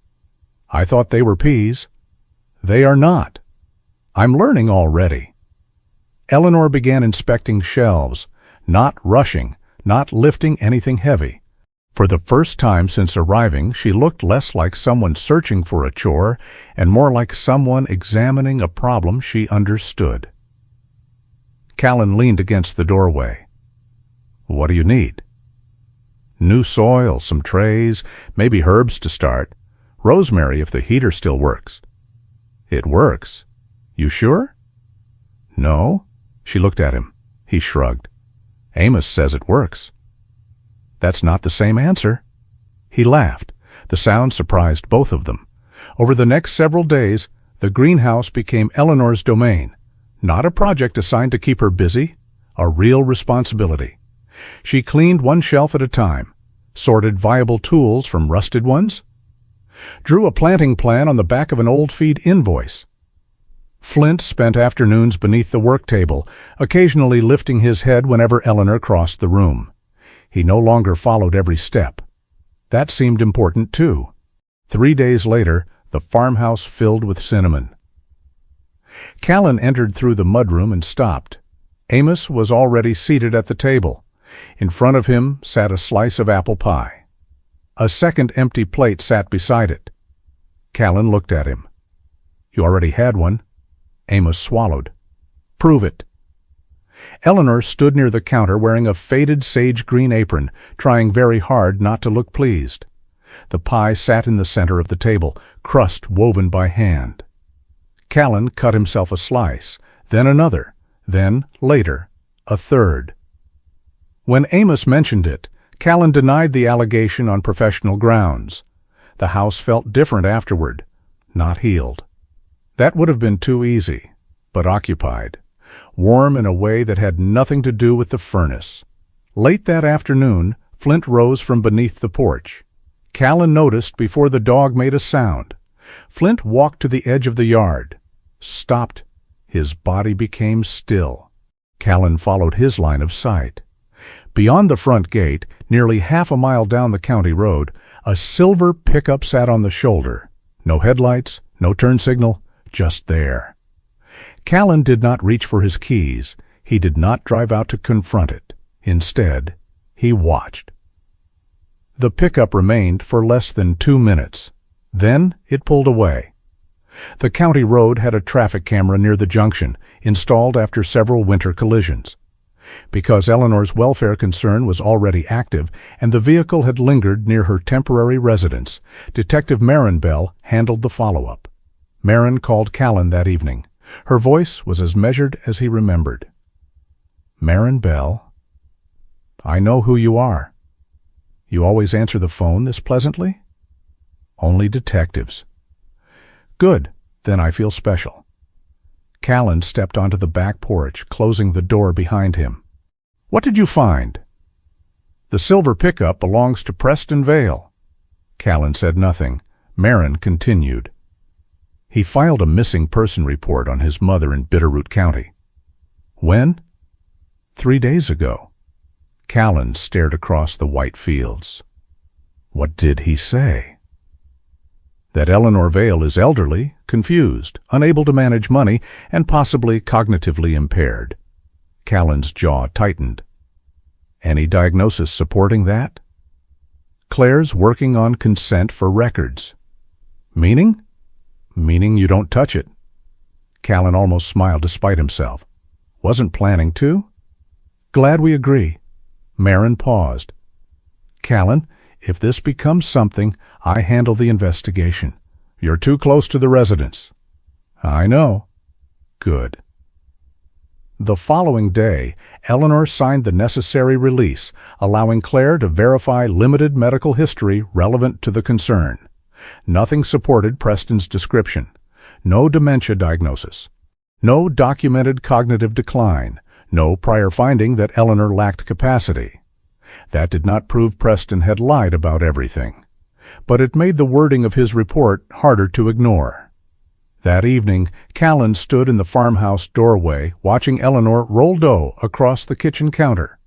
I thought they were peas. They are not. I'm learning already. Eleanor began inspecting shelves, not rushing, not lifting anything heavy. For the first time since arriving, she looked less like someone searching for a chore and more like someone examining a problem she understood. Callan leaned against the doorway. What do you need? New soil, some trays, maybe herbs to start. Rosemary if the heater still works. It works. You sure? No. She looked at him. He shrugged. Amos says it works. That's not the same answer. He laughed. The sound surprised both of them. Over the next several days, the greenhouse became Eleanor's domain. Not a project assigned to keep her busy, a real responsibility. She cleaned one shelf at a time, sorted viable tools from rusted ones, drew a planting plan on the back of an old feed invoice. Flint spent afternoons beneath the work table, occasionally lifting his head whenever Eleanor crossed the room. He no longer followed every step. That seemed important, too. 3 days later, the farmhouse filled with cinnamon. Callan entered through the mudroom and stopped. Amos was already seated at the table. In front of him sat a slice of apple pie. A second empty plate sat beside it. Callan looked at him. "You already had one." Amos swallowed. "Prove it." Eleanor stood near the counter wearing a faded sage-green apron, trying very hard not to look pleased. The pie sat in the center of the table, crust woven by hand. Callan cut himself a slice, then another, then, later, a third. When Amos mentioned it, Callan denied the allegation on professional grounds. The house felt different afterward, not healed. That would have been too easy, but occupied, warm in a way that had nothing to do with the furnace. Late that afternoon, Flint rose from beneath the porch. Callan noticed before the dog made a sound. Flint walked to the edge of the yard, stopped. His body became still. Callan followed his line of sight. Beyond the front gate, nearly half a mile down the county road, a silver pickup sat on the shoulder. No headlights, no turn signal, just there. Callan did not reach for his keys. He did not drive out to confront it. Instead, he watched. The pickup remained for less than 2 minutes. Then it pulled away. The county road had a traffic camera near the junction, installed after several winter collisions. Because Eleanor's welfare concern was already active and the vehicle had lingered near her temporary residence, Detective Marin Bell handled the follow-up. Marin called Callan that evening. Her voice was as measured as he remembered. "Marin Bell, I know who you are. You always answer the phone this pleasantly?" "Only detectives." "Good, then I feel special." Callan stepped onto the back porch, closing the door behind him. "What did you find?" "The silver pickup belongs to Preston Vale." Callan said nothing. Marin continued. "He filed a missing person report on his mother in Bitterroot County." "When?" 3 days ago." Callan stared across the white fields. "What did he say?" "That Eleanor Vale is elderly, confused, unable to manage money, and possibly cognitively impaired." Callan's jaw tightened. "Any diagnosis supporting that?" "Claire's working on consent for records." "Meaning?" "Meaning you don't touch it." Callan almost smiled despite himself. "Wasn't planning to?" "Glad we agree." Marin paused. "Callan, if this becomes something, I handle the investigation. You're too close to the residence." "I know." "Good." The following day, Eleanor signed the necessary release, allowing Claire to verify limited medical history relevant to the concern. Nothing supported Preston's description. No dementia diagnosis. No documented cognitive decline. No prior finding that Eleanor lacked capacity. That did not prove Preston had lied about everything, but it made the wording of his report harder to ignore. That evening, Callan stood in the farmhouse doorway watching Eleanor roll dough across the kitchen counter.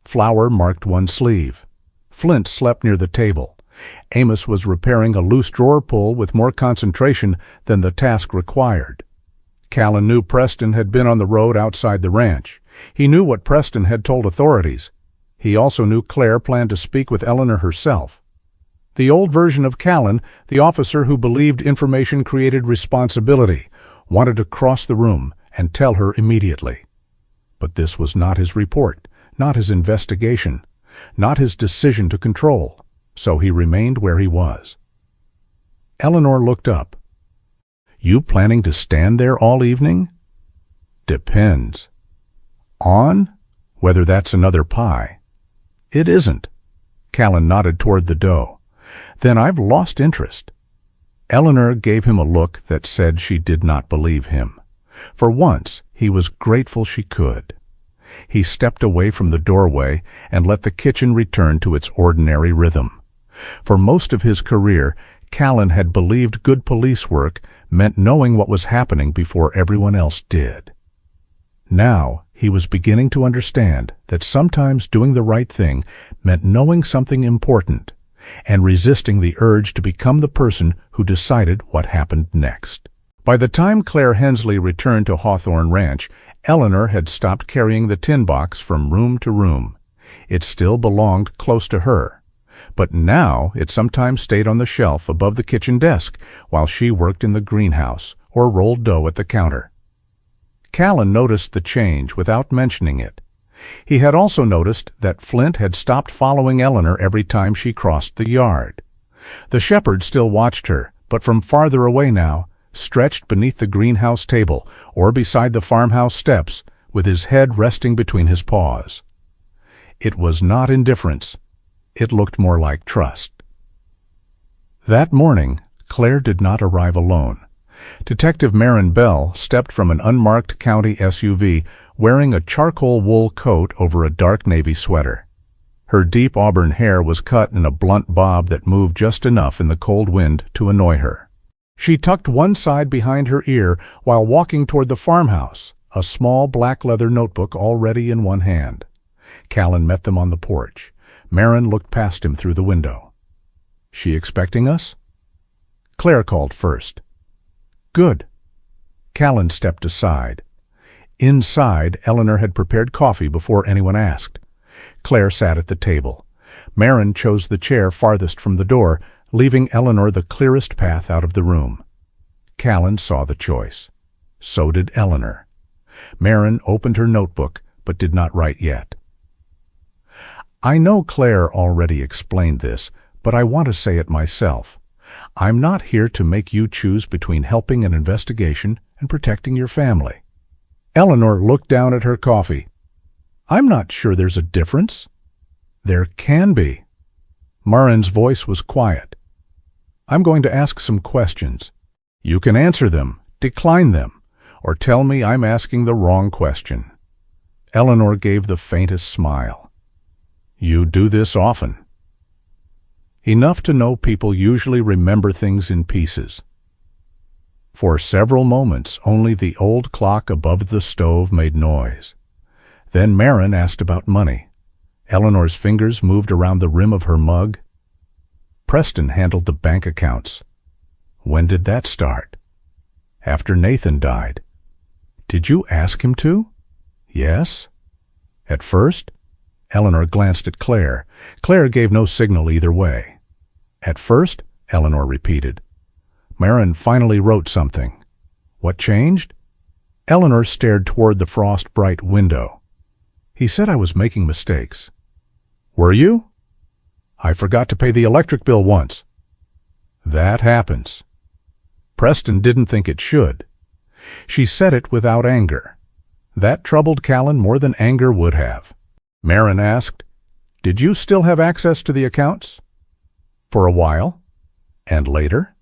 Flour marked one sleeve. Flint slept near the table. Amos was repairing a loose drawer pull with more concentration than the task required. Callan knew Preston had been on the road outside the ranch. He knew what Preston had told authorities. He also knew Claire planned to speak with Eleanor herself. The old version of Callan, the officer who believed information created responsibility, wanted to cross the room and tell her immediately. But this was not his report, not his investigation, not his decision to control, so he remained where he was. Eleanor looked up. "You planning to stand there all evening?" "Depends." "On?" "Whether that's another pie." "It isn't." Callan nodded toward the dough. "Then I've lost interest." Eleanor gave him a look that said she did not believe him. For once, he was grateful she could. He stepped away from the doorway and let the kitchen return to its ordinary rhythm. For most of his career, Callan had believed good police work meant knowing what was happening before everyone else did. Now He was beginning to understand that sometimes doing the right thing meant knowing something important and resisting the urge to become the person who decided what happened next. By the time Claire Hensley returned to Hawthorne Ranch, Eleanor had stopped carrying the tin box from room to room. It still belonged close to her, but now it sometimes stayed on the shelf above the kitchen desk while she worked in the greenhouse or rolled dough at the counter. Callan noticed the change without mentioning it. He had also noticed that Flint had stopped following Eleanor every time she crossed the yard. The shepherd still watched her, but from farther away now, stretched beneath the greenhouse table or beside the farmhouse steps with his head resting between his paws. It was not indifference. It looked more like trust. That morning, Claire did not arrive alone. Detective Marin Bell stepped from an unmarked county SUV wearing a charcoal wool coat over a dark navy sweater. Her deep auburn hair was cut in a blunt bob that moved just enough in the cold wind to annoy her. She tucked one side behind her ear while walking toward the farmhouse, a small black leather notebook already in one hand. Callan met them on the porch. Marin looked past him through the window. "She expecting us?" Claire called first. "Good." Callan stepped aside. Inside, Eleanor had prepared coffee before anyone asked. Claire sat at the table. Marin chose the chair farthest from the door, leaving Eleanor the clearest path out of the room. Callan saw the choice. So did Eleanor. Marin opened her notebook, but did not write yet. "I know Claire already explained this, but I want to say it myself. I'm not here to make you choose between helping an investigation and protecting your family." Eleanor looked down at her coffee. "I'm not sure there's a difference." "There can be." Marin's voice was quiet. "I'm going to ask some questions. You can answer them, decline them, or tell me I'm asking the wrong question." Eleanor gave the faintest smile. "You do this often." "Enough to know people usually remember things in pieces." For several moments, only the old clock above the stove made noise. Then Marin asked about money. Eleanor's fingers moved around the rim of her mug. "Preston handled the bank accounts." "When did that start?" "After Nathan died." "Did you ask him to?" "Yes." "At first?" Eleanor glanced at Claire. Claire gave no signal either way. "At first?" Eleanor repeated. Marin finally wrote something. "What changed?" Eleanor stared toward the frost-bright window. "He said I was making mistakes." "Were you?" "I forgot to pay the electric bill once." "That happens." Preston didn't think it should. She said it without anger. That troubled Callan more than anger would have. Marin asked, "Did you still have access to the accounts?" "For a while." "And later?"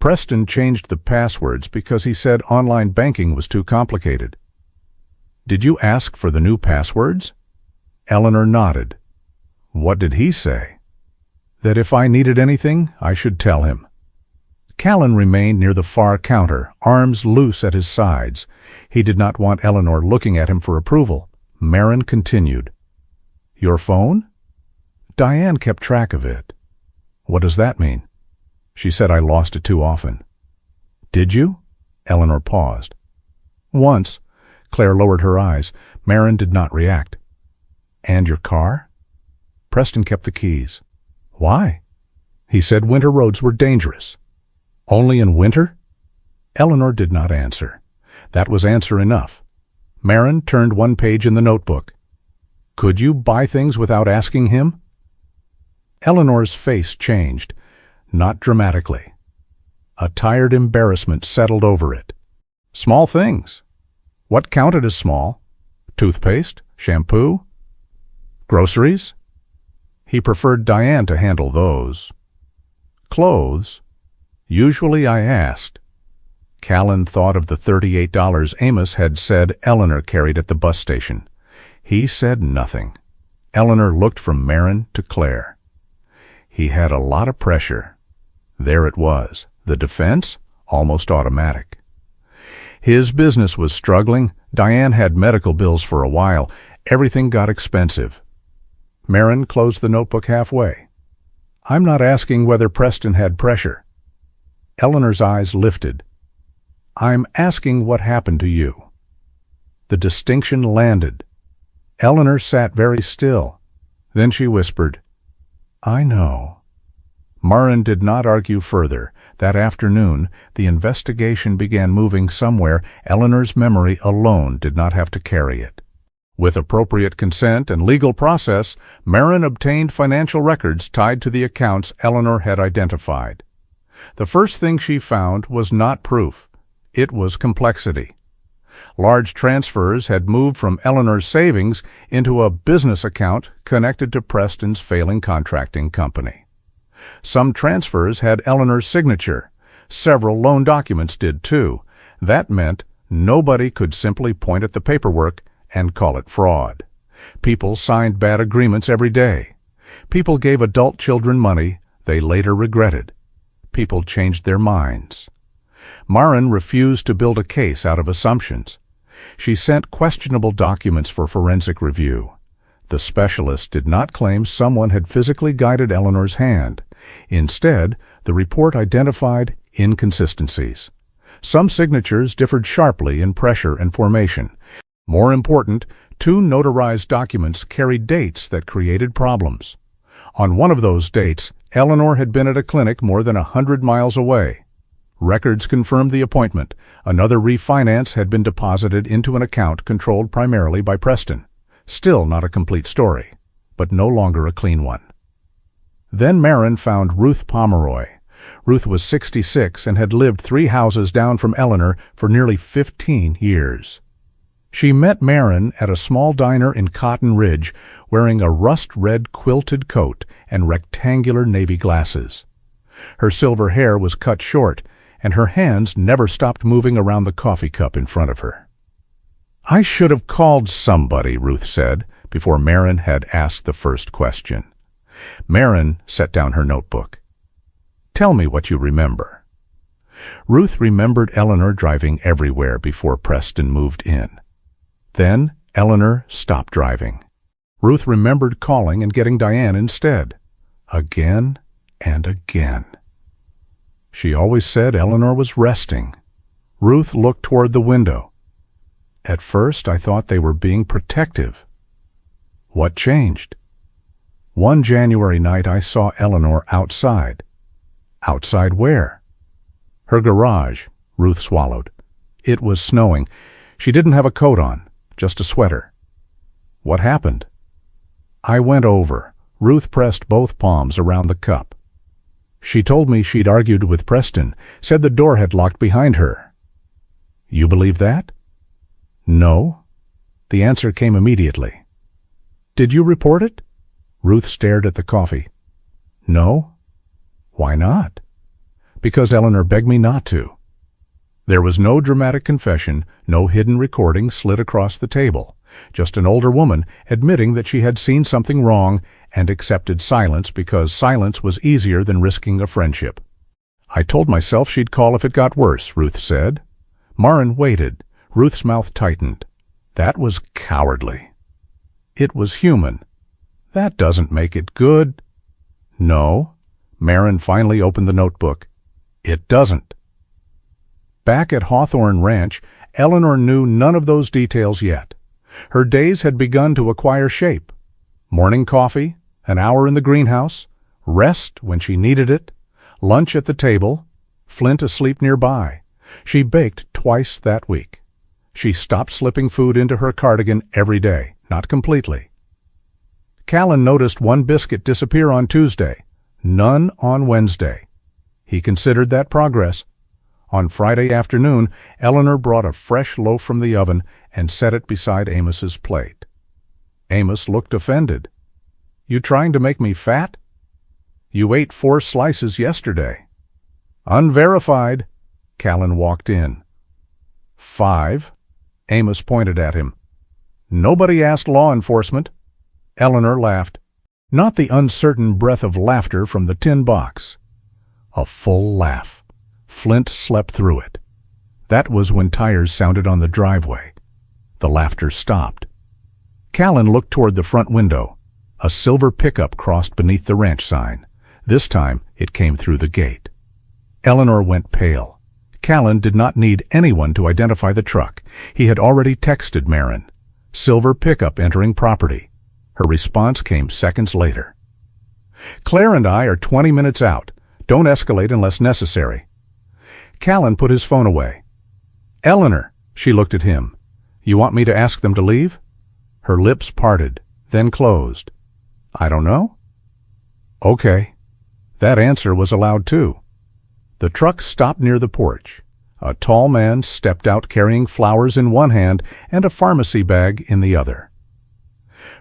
Preston changed the passwords because he said online banking was too complicated. "Did you ask for the new passwords?" Eleanor nodded. "What did he say?" "That if I needed anything, I should tell him." Callan remained near the far counter, arms loose at his sides. He did not want Eleanor looking at him for approval. Marin continued. "Your phone?" "Diane kept track of it." "What does that mean?" "She said I lost it too often." "Did you?" Eleanor paused. "Once." Claire lowered her eyes. Marin did not react. "And your car?" "Preston kept the keys." "Why?" "He said winter roads were dangerous." "Only in winter?" Eleanor did not answer. That was answer enough. Marin turned one page in the notebook. "Could you buy things without asking him?" Eleanor's face changed, not dramatically. A tired embarrassment settled over it. "Small things." "What counted as small?" "Toothpaste? Shampoo? Groceries?" He preferred Diane to handle those. "Clothes?" "Usually I asked." Callan thought of the $38 Amos had said Eleanor carried at the bus station. He said nothing. Eleanor looked from Marin to Claire. He had a lot of pressure. There it was, the defense, almost automatic. His business was struggling. Diane had medical bills for a while. Everything got expensive. Marin closed the notebook halfway. I'm not asking whether Preston had pressure. Eleanor's eyes lifted. I'm asking what happened to you. The distinction landed. Eleanor sat very still. Then she whispered, I know. Marin did not argue further. That afternoon, the investigation began moving somewhere. Eleanor's memory alone did not have to carry it. With appropriate consent and legal process, Marin obtained financial records tied to the accounts Eleanor had identified. The first thing she found was not proof. It was complexity. Large transfers had moved from Eleanor's savings into a business account connected to Preston's failing contracting company. Some transfers had Eleanor's signature. Several loan documents did too. That meant nobody could simply point at the paperwork and call it fraud. People signed bad agreements every day. People gave adult children money they later regretted. People changed their minds. Marin refused to build a case out of assumptions. She sent questionable documents for forensic review. The specialist did not claim someone had physically guided Eleanor's hand. Instead, the report identified inconsistencies. Some signatures differed sharply in pressure and formation. More important, 2 notarized documents carried dates that created problems. On one of those dates, Eleanor had been at a clinic more than 100 miles away. Records confirmed the appointment. Another refinance had been deposited into an account controlled primarily by Preston. Still not a complete story, but no longer a clean one. Then Marin found Ruth Pomeroy. Ruth was 66 and had lived 3 houses down from Eleanor for nearly 15 years. She met Marin at a small diner in Cotton Ridge, wearing a rust-red quilted coat and rectangular navy glasses. Her silver hair was cut short, and her hands never stopped moving around the coffee cup in front of her. I should have called somebody, Ruth said, before Marin had asked the first question. Marin set down her notebook. Tell me what you remember. Ruth remembered Eleanor driving everywhere before Preston moved in. Then Eleanor stopped driving. Ruth remembered calling and getting Diane instead. Again and again. She always said Eleanor was resting. Ruth looked toward the window. At first I thought they were being protective. What changed? One January night I saw Eleanor outside. Outside where? Her garage, Ruth swallowed. It was snowing. She didn't have a coat on, just a sweater. What happened? I went over. Ruth pressed both palms around the cup. She told me she'd argued with Preston, said the door had locked behind her. You believe that? No. The answer came immediately. Did you report it? Ruth stared at the coffee. No. Why not? Because Eleanor begged me not to. There was no dramatic confession, no hidden recording slid across the table. Just an older woman admitting that she had seen something wrong and accepted silence because silence was easier than risking a friendship. I told myself she'd call if it got worse, Ruth said. Marin waited. Ruth's mouth tightened. That was cowardly. It was human. That doesn't make it good. No. Marin finally opened the notebook. It doesn't. Back at Hawthorne Ranch, Eleanor knew none of those details yet. Her days had begun to acquire shape. Morning coffee, an hour in the greenhouse, rest when she needed it, lunch at the table, Flint asleep nearby. She baked twice that week. She stopped slipping food into her cardigan every day, not completely. Callan noticed one biscuit disappear on Tuesday, none on Wednesday. He considered that progress. On Friday afternoon, Eleanor brought a fresh loaf from the oven and set it beside Amos's plate. Amos looked offended. You trying to make me fat? You ate 4 slices yesterday. Unverified. Callan walked in. 5. Amos pointed at him. Nobody asked law enforcement. Eleanor laughed. Not the uncertain breath of laughter from the tin box. A full laugh. Flint slept through it. That was when tires sounded on the driveway. The laughter stopped. Callan looked toward the front window. A silver pickup crossed beneath the ranch sign. This time, it came through the gate. Eleanor went pale. Callan did not need anyone to identify the truck. He had already texted Marin. Silver pickup entering property. Her response came seconds later. Claire and I are 20 minutes out. Don't escalate unless necessary. Callan put his phone away. Eleanor, she looked at him. You want me to ask them to leave? Her lips parted, then closed. I don't know. Okay. That answer was allowed too. The truck stopped near the porch. A tall man stepped out carrying flowers in one hand and a pharmacy bag in the other.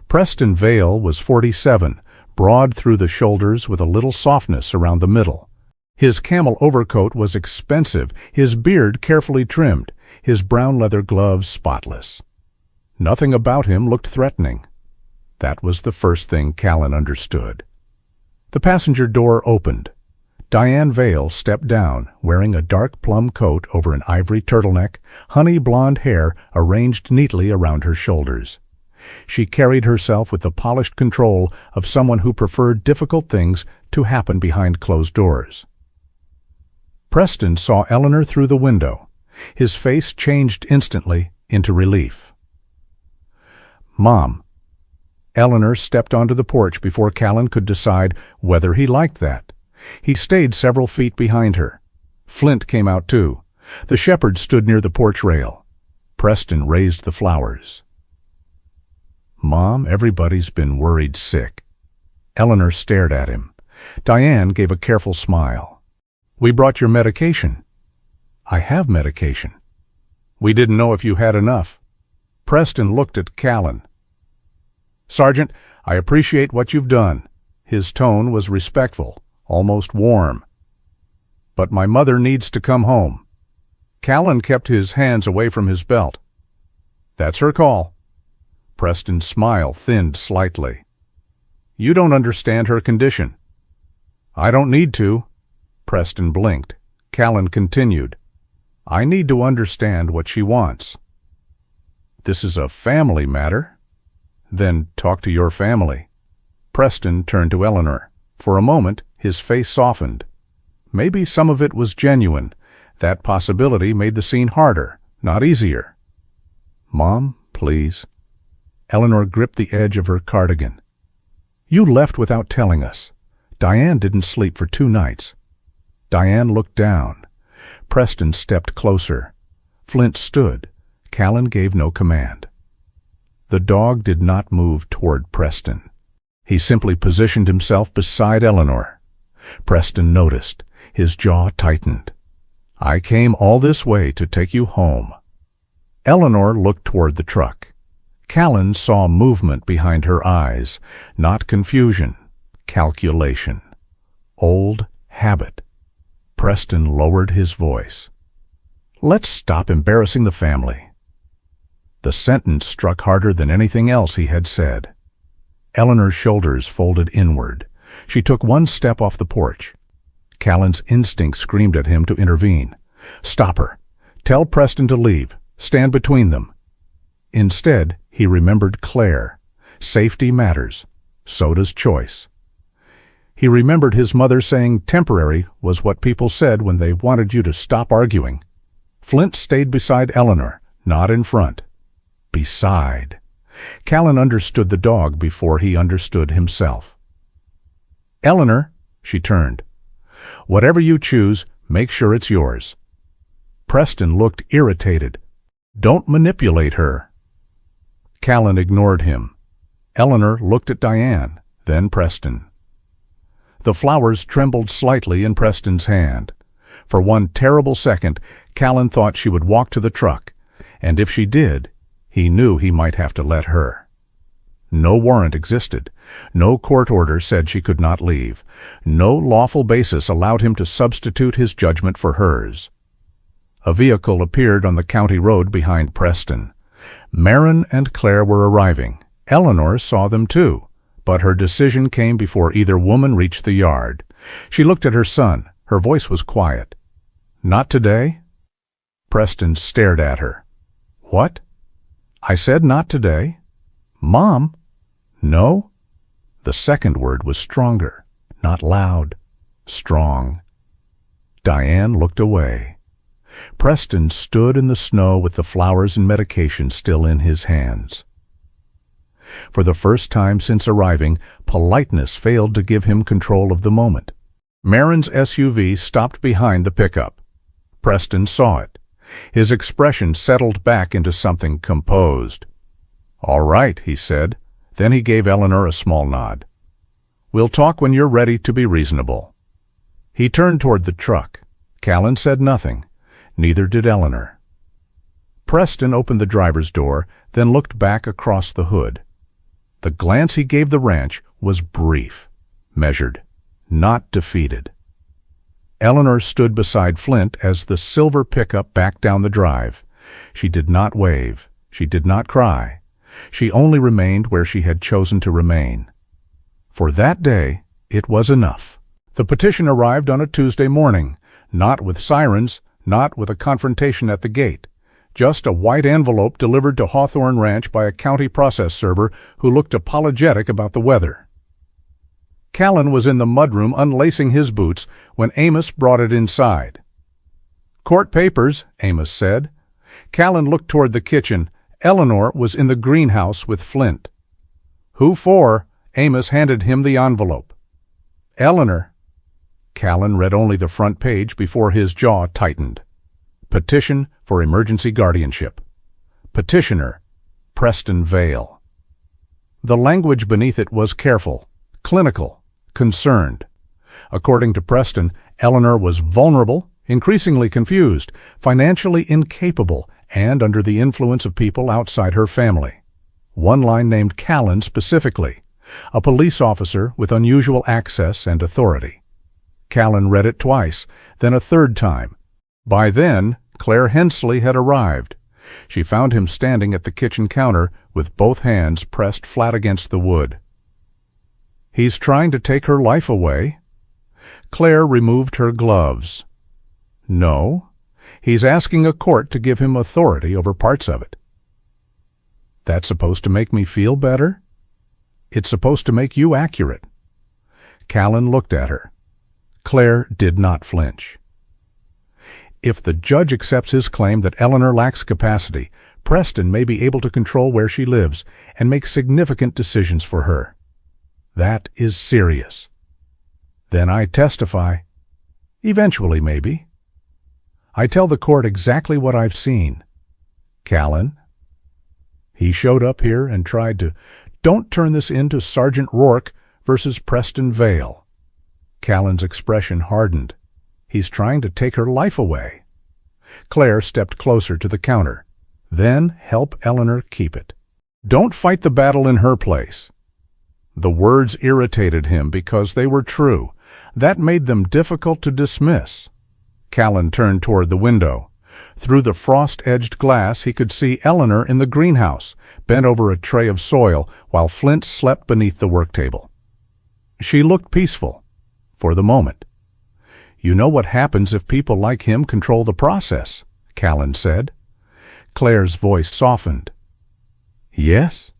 Preston Vale was 47, broad through the shoulders with a little softness around the middle. His camel overcoat was expensive, his beard carefully trimmed, his brown leather gloves spotless. Nothing about him looked threatening. That was the first thing Callan understood. The passenger door opened. Diane Vale stepped down, wearing a dark plum coat over an ivory turtleneck, honey blonde hair arranged neatly around her shoulders. She carried herself with the polished control of someone who preferred difficult things to happen behind closed doors. Preston saw Eleanor through the window. His face changed instantly into relief. Mom. Eleanor stepped onto the porch before Callan could decide whether he liked that. He stayed several feet behind her. Flint came out too. The shepherd stood near the porch rail. Preston raised the flowers. Mom, everybody's been worried sick. Eleanor stared at him. Diane gave a careful smile. We brought your medication. I have medication. We didn't know if you had enough. Preston looked at Callan. Sergeant, I appreciate what you've done. His tone was respectful, almost warm. But my mother needs to come home. Callan kept his hands away from his belt. That's her call. Preston's smile thinned slightly. You don't understand her condition. I don't need to. Preston blinked. Callan continued. I need to understand what she wants. This is a family matter. Then talk to your family. Preston turned to Eleanor. For a moment, his face softened. Maybe some of it was genuine. That possibility made the scene harder, not easier. Mom, please. Eleanor gripped the edge of her cardigan. You left without telling us. Diane didn't sleep for 2 nights. Diane looked down. Preston stepped closer. Flint stood. Callan gave no command. The dog did not move toward Preston. He simply positioned himself beside Eleanor. Preston noticed. His jaw tightened. I came all this way to take you home. Eleanor looked toward the truck. Callan saw movement behind her eyes, not confusion, calculation. Old habit. Preston lowered his voice. Let's stop embarrassing the family. The sentence struck harder than anything else he had said. Eleanor's shoulders folded inward. She took 1 step off the porch. Callan's instinct screamed at him to intervene. Stop her. Tell Preston to leave. Stand between them. Instead, he remembered Claire. Safety matters. So does choice. He remembered his mother saying temporary was what people said when they wanted you to stop arguing. Flint stayed beside Eleanor, not in front. Beside. Callan understood the dog before he understood himself. Eleanor, she turned. Whatever you choose, make sure it's yours. Preston looked irritated. Don't manipulate her. Callan ignored him. Eleanor looked at Diane, then Preston. The flowers trembled slightly in Preston's hand. For 1 terrible second, Callan thought she would walk to the truck, and if she did, he knew he might have to let her. No warrant existed. No court order said she could not leave. No lawful basis allowed him to substitute his judgment for hers. A vehicle appeared on the county road behind Preston. Marin and Claire were arriving. Eleanor saw them too, but her decision came before either woman reached the yard. She looked at her son. Her voice was quiet. Not today? Preston stared at her. "What? I said not today. Mom? No?" The second word was stronger, not loud, strong. Diane looked away. Preston stood in the snow with the flowers and medication still in his hands. For the first time since arriving, politeness failed to give him control of the moment. Marin's SUV stopped behind the pickup. Preston saw it. His expression settled back into something composed. "All right," he said. Then he gave Eleanor a small nod. "We'll talk when you're ready to be reasonable." He turned toward the truck. Callan said nothing. Neither did Eleanor. Preston opened the driver's door, then looked back across the hood. The glance he gave the ranch was brief, measured, not defeated. Eleanor stood beside Flint as the silver pickup backed down the drive. She did not wave. She did not cry. She only remained where she had chosen to remain. For that day, it was enough. The petition arrived on a Tuesday morning, not with sirens, not with a confrontation at the gate. Just a white envelope delivered to Hawthorne Ranch by a county process server who looked apologetic about the weather. Callan was in the mudroom unlacing his boots when Amos brought it inside. "Court papers," Amos said. Callan looked toward the kitchen. Eleanor was in the greenhouse with Flint. "Who for?" Amos handed him the envelope. "Eleanor." Callan read only the front page before his jaw tightened. Petition for emergency guardianship. Petitioner, Preston Vale. The language beneath it was careful, clinical, concerned. According to Preston, Eleanor was vulnerable, increasingly confused, financially incapable, and under the influence of people outside her family. One line named Callan specifically, a police officer with unusual access and authority. Callan read it twice, then a third time. By then, Claire Hensley had arrived. She found him standing at the kitchen counter with both hands pressed flat against the wood. "He's trying to take her life away." Claire removed her gloves. "No, he's asking a court to give him authority over parts of it." "That's supposed to make me feel better?" "It's supposed to make you accurate." Callan looked at her. Claire did not flinch. If the judge accepts his claim that Eleanor lacks capacity, Preston may be able to control where she lives and make significant decisions for her. That is serious. Then I testify. Eventually, maybe. I tell the court exactly what I've seen. Callan. He showed up here and tried to, "Don't turn this into Sergeant Rourke versus Preston Vale." Callan's expression hardened. "He's trying to take her life away." Claire stepped closer to the counter. "Then help Eleanor keep it. Don't fight the battle in her place." The words irritated him because they were true. That made them difficult to dismiss. Callan turned toward the window. Through the frost-edged glass he could see Eleanor in the greenhouse, bent over a tray of soil, while Flint slept beneath the work table. She looked peaceful, for the moment. "You know what happens if people like him control the process," Callan said. Claire's voice softened. "Yes?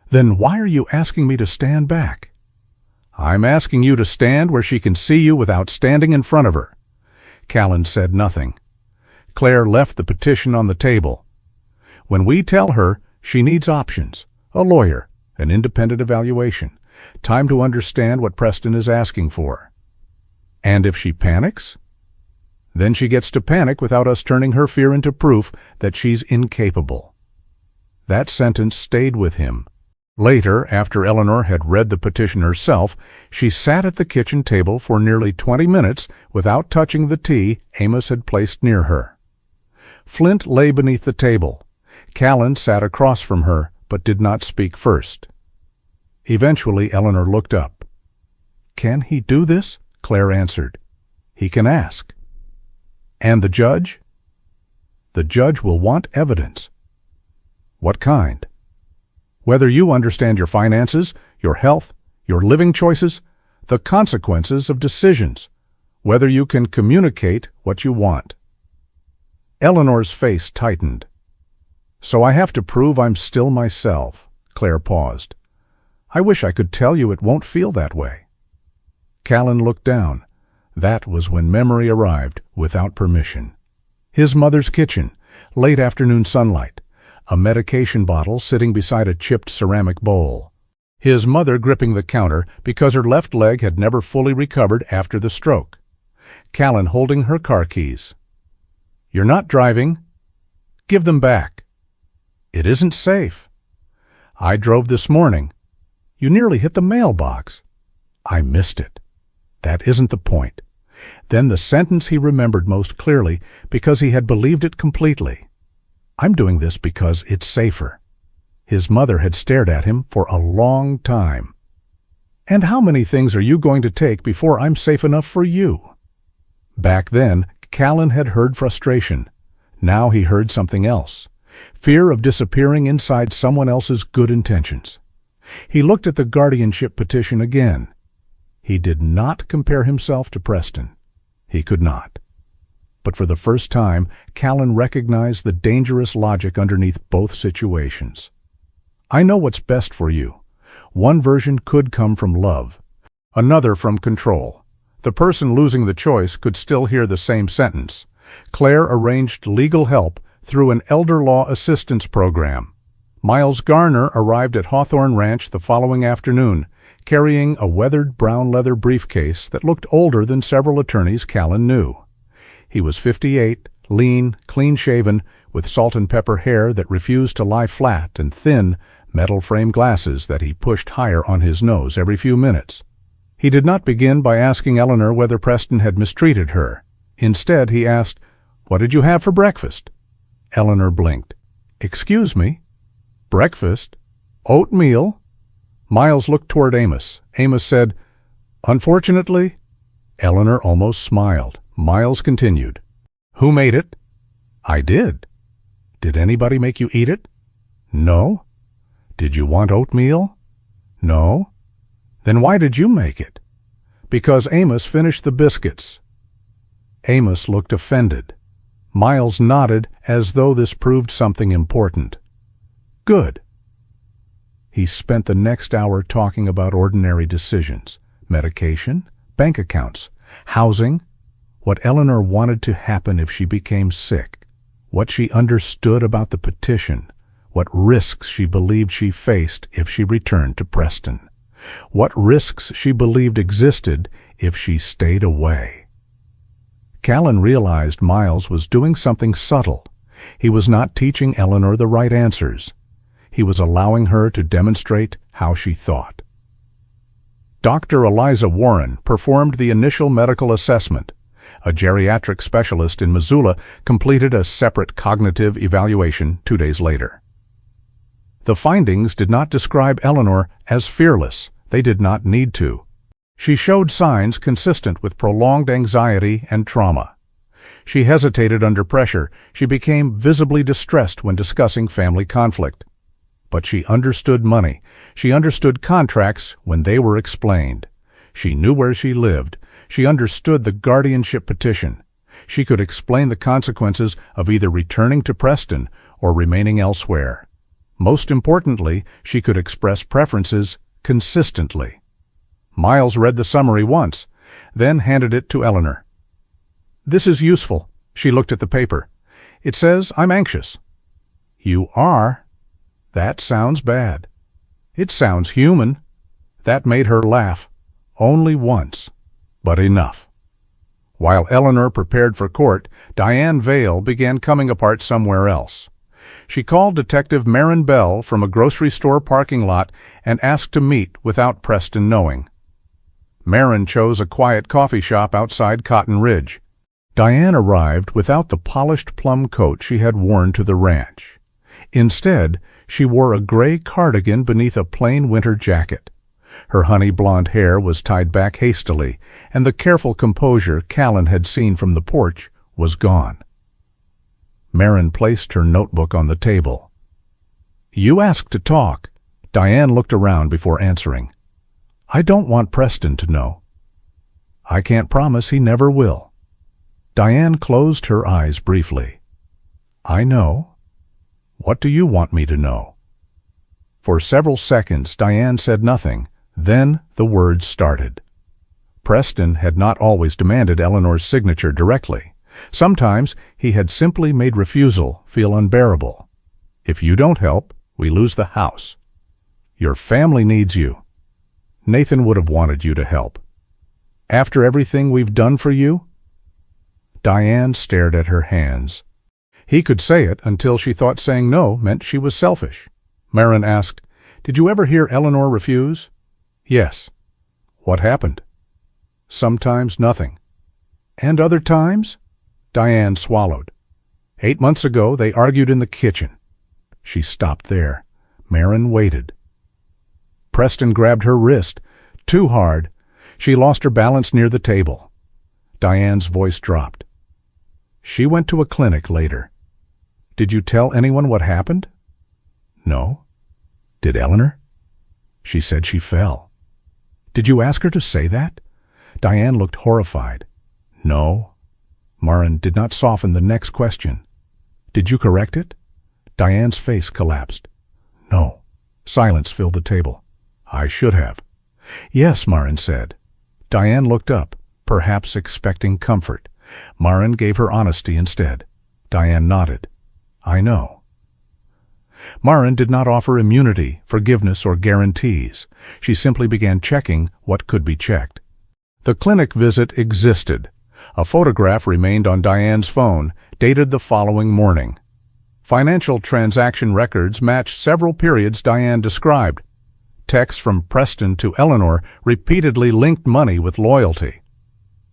Then why are you asking me to stand back?" "I'm asking you to stand where she can see you without standing in front of her." Callan said nothing. Claire left the petition on the table. "When we tell her she needs options, a lawyer, an independent evaluation, time to understand what Preston is asking for. And if she panics? Then she gets to panic without us turning her fear into proof that she's incapable." That sentence stayed with him. Later, after Eleanor had read the petition herself, she sat at the kitchen table for nearly 20 minutes without touching the tea Amos had placed near her. Flint lay beneath the table. Callan sat across from her, but did not speak first. Eventually, Eleanor looked up. "Can he do this?" Claire answered. "He can ask." "And the judge?" "The judge will want evidence." "What kind?" "Whether you understand your finances, your health, your living choices, the consequences of decisions, whether you can communicate what you want." Eleanor's face tightened. "So I have to prove I'm still myself." Claire paused. "I wish I could tell you it won't feel that way." Callan looked down. That was when memory arrived without permission. His mother's kitchen, late afternoon sunlight, a medication bottle sitting beside a chipped ceramic bowl. His mother gripping the counter because her left leg had never fully recovered after the stroke. Callan holding her car keys. "You're not driving. Give them back." "It isn't safe." "I drove this morning." "You nearly hit the mailbox." "I missed it." "That isn't the point." Then the sentence he remembered most clearly because he had believed it completely. "I'm doing this because it's safer." His mother had stared at him for a long time. "And how many things are you going to take before I'm safe enough for you?" Back then, Callan had heard frustration. Now he heard something else. Fear of disappearing inside someone else's good intentions. He looked at the guardianship petition again. He did not compare himself to Preston. He could not. But for the first time, Callan recognized the dangerous logic underneath both situations. "I know what's best for you." One version could come from love, another from control. The person losing the choice could still hear the same sentence. Claire arranged legal help through an elder law assistance program. Miles Garner arrived at Hawthorne Ranch the following afternoon, carrying a weathered brown leather briefcase that looked older than several attorneys Callan knew. He was 58, lean, clean-shaven, with salt and pepper hair that refused to lie flat and thin, metal-frame glasses that he pushed higher on his nose every few minutes. He did not begin by asking Eleanor whether Preston had mistreated her. Instead, he asked, "What did you have for breakfast?" Eleanor blinked. "Excuse me? Breakfast? Oatmeal?" Miles looked toward Amos. Amos said, "Unfortunately." Eleanor almost smiled. Miles continued, "Who made it?" "I did." "Did anybody make you eat it?" "No." "Did you want oatmeal?" "No." "Then why did you make it?" "Because Amos finished the biscuits." Amos looked offended. Miles nodded as though this proved something important. "Good." He spent the next hour talking about ordinary decisions, medication, bank accounts, housing, what Eleanor wanted to happen if she became sick, what she understood about the petition, what risks she believed she faced if she returned to Preston, what risks she believed existed if she stayed away. Callan realized Miles was doing something subtle. He was not teaching Eleanor the right answers. He was allowing her to demonstrate how she thought. Dr. Eliza Warren performed the initial medical assessment. A geriatric specialist in Missoula completed a separate cognitive evaluation 2 days later. The findings did not describe Eleanor as fearless. They did not need to. She showed signs consistent with prolonged anxiety and trauma. She hesitated under pressure. She became visibly distressed when discussing family conflict. But she understood money. She understood contracts when they were explained. She knew where she lived. She understood the guardianship petition. She could explain the consequences of either returning to Preston or remaining elsewhere. Most importantly, she could express preferences consistently. Miles read the summary once, then handed it to Eleanor. "This is useful." She looked at the paper. "It says I'm anxious." "You are?" "That sounds bad." "It sounds human." That made her laugh. Only once, but enough. While Eleanor prepared for court, Diane Vale began coming apart somewhere else. She called Detective Marin Bell from a grocery store parking lot and asked to meet without Preston knowing. Marin chose a quiet coffee shop outside Cotton Ridge. Diane arrived without the polished plum coat she had worn to the ranch. Instead, she wore a gray cardigan beneath a plain winter jacket. Her honey blonde hair was tied back hastily, and the careful composure Callan had seen from the porch was gone. Marin placed her notebook on the table. "You asked to talk." Diane looked around before answering. "I don't want Preston to know." "I can't promise he never will." Diane closed her eyes briefly. I know. What do you want me to know? For several seconds, Diane said nothing. Then the words started. Preston had not always demanded Eleanor's signature directly. Sometimes he had simply made refusal feel unbearable. If you don't help, we lose the house. Your family needs you. Nathan would have wanted you to help. After everything we've done for you? Diane stared at her hands. He could say it until she thought saying no meant she was selfish. Marin asked, "Did you ever hear Eleanor refuse?" "Yes." "What happened?" "Sometimes nothing." "And other times?" Diane swallowed. 8 months ago, they argued in the kitchen. She stopped there. Marin waited. Preston grabbed her wrist, too hard. She lost her balance near the table. Diane's voice dropped. "She went to a clinic later. Did you tell anyone what happened?" "No." "Did Eleanor?" "She said she fell." "Did you ask her to say that?" Diane looked horrified. "No." Marin did not soften the next question. "Did you correct it?" Diane's face collapsed. "No." Silence filled the table. "I should have." "Yes," Marin said. Diane looked up, perhaps expecting comfort. Marin gave her honesty instead. Diane nodded. "I know." Marin did not offer immunity, forgiveness, or guarantees. She simply began checking what could be checked. The clinic visit existed. A photograph remained on Diane's phone, dated the following morning. Financial transaction records matched several periods Diane described. Texts from Preston to Eleanor repeatedly linked money with loyalty.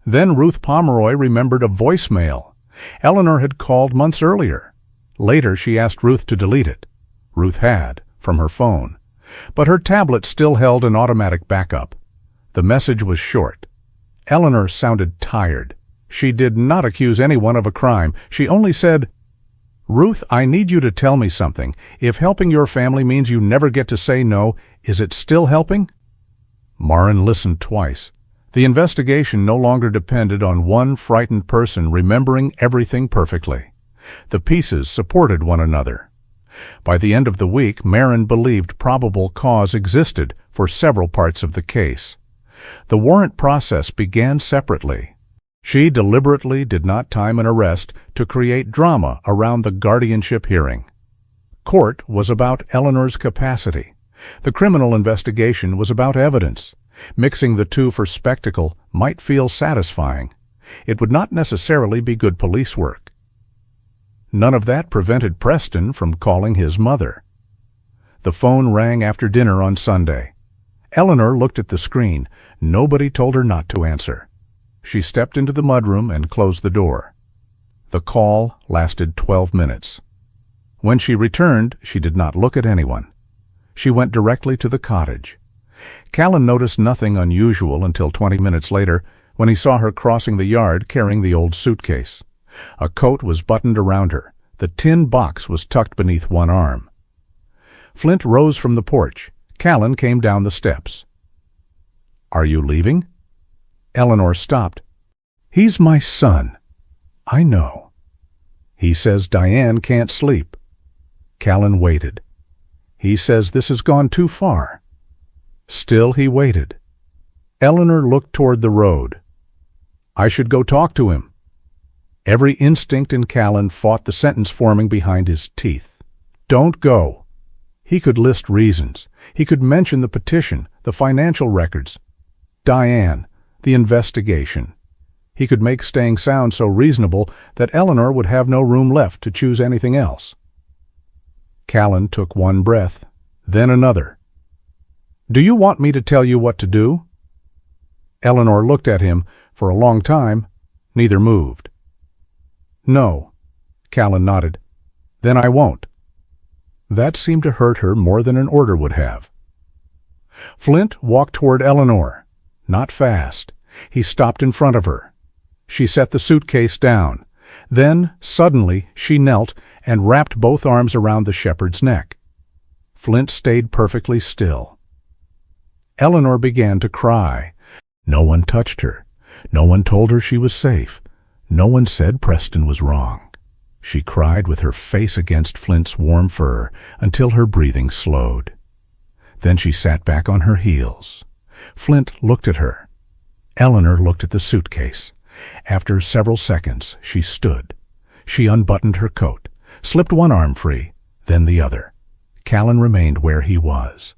Then Ruth Pomeroy remembered a voicemail. Eleanor had called months earlier. Later she asked Ruth to delete it. Ruth had, from her phone. But her tablet still held an automatic backup. The message was short. Eleanor sounded tired. She did not accuse anyone of a crime. She only said, "Ruth, I need you to tell me something. If helping your family means you never get to say no, is it still helping?" Marin listened twice. The investigation no longer depended on one frightened person remembering everything perfectly. The pieces supported one another. By the end of the week, Marin believed probable cause existed for several parts of the case. The warrant process began separately. She deliberately did not time an arrest to create drama around the guardianship hearing. Court was about Eleanor's capacity. The criminal investigation was about evidence. Mixing the two for spectacle might feel satisfying. It would not necessarily be good police work. None of that prevented Preston from calling his mother. The phone rang after dinner on Sunday. Eleanor looked at the screen. Nobody told her not to answer. She stepped into the mudroom and closed the door. The call lasted 12 minutes. When she returned, she did not look at anyone. She went directly to the cottage. Callan noticed nothing unusual until 20 minutes later, when he saw her crossing the yard carrying the old suitcase. A coat was buttoned around her. The tin box was tucked beneath one arm. Flint rose from the porch. Callan came down the steps. "Are you leaving?" Eleanor stopped. "He's my son." "I know." "He says Diane can't sleep." Callan waited. "He says this has gone too far." Still he waited. Eleanor looked toward the road. "I should go talk to him." Every instinct in Callan fought the sentence forming behind his teeth. "Don't go." He could list reasons. He could mention the petition, the financial records, Diane, the investigation. He could make staying sound so reasonable that Eleanor would have no room left to choose anything else. Callan took one breath, then another. "Do you want me to tell you what to do?" Eleanor looked at him for a long time. Neither moved. "No." Callan nodded. "Then I won't." That seemed to hurt her more than an order would have. Flint walked toward Eleanor. Not fast. He stopped in front of her. She set the suitcase down. Then, suddenly, she knelt and wrapped both arms around the shepherd's neck. Flint stayed perfectly still. Eleanor began to cry. No one touched her. No one told her she was safe. No one said Preston was wrong. she cried with her face against Flint's warm fur until her breathing slowed. Then she sat back on her heels. Flint looked at her. Eleanor looked at the suitcase. After several seconds, she stood. She unbuttoned her coat, slipped one arm free, then the other. Callan remained where he was.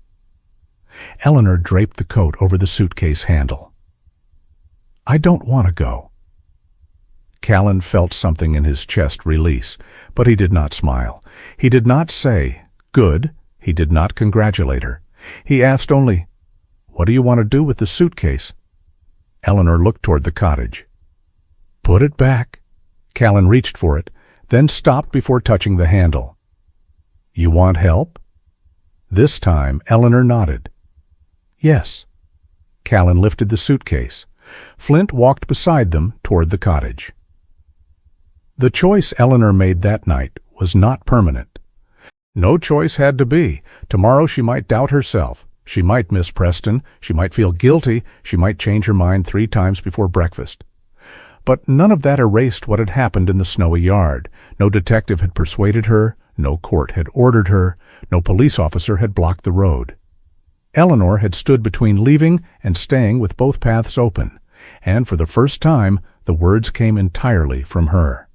Eleanor draped the coat over the suitcase handle. "I don't want to go." Callan felt something in his chest release, but he did not smile. He did not say, "Good." He did not congratulate her. He asked only, "What do you want to do with the suitcase?" Eleanor looked toward the cottage. "Put it back." Callan reached for it, then stopped before touching the handle. "You want help?" This time Eleanor nodded. "Yes." Callan lifted the suitcase. Flint walked beside them toward the cottage. The choice Eleanor made that night was not permanent. No choice had to be. Tomorrow she might doubt herself. She might miss Preston. She might feel guilty. She might change her mind 3 times before breakfast. But none of that erased what had happened in the snowy yard. No detective had persuaded her. No court had ordered her. No police officer had blocked the road. Eleanor had stood between leaving and staying with both paths open, and for the first time the words came entirely from her.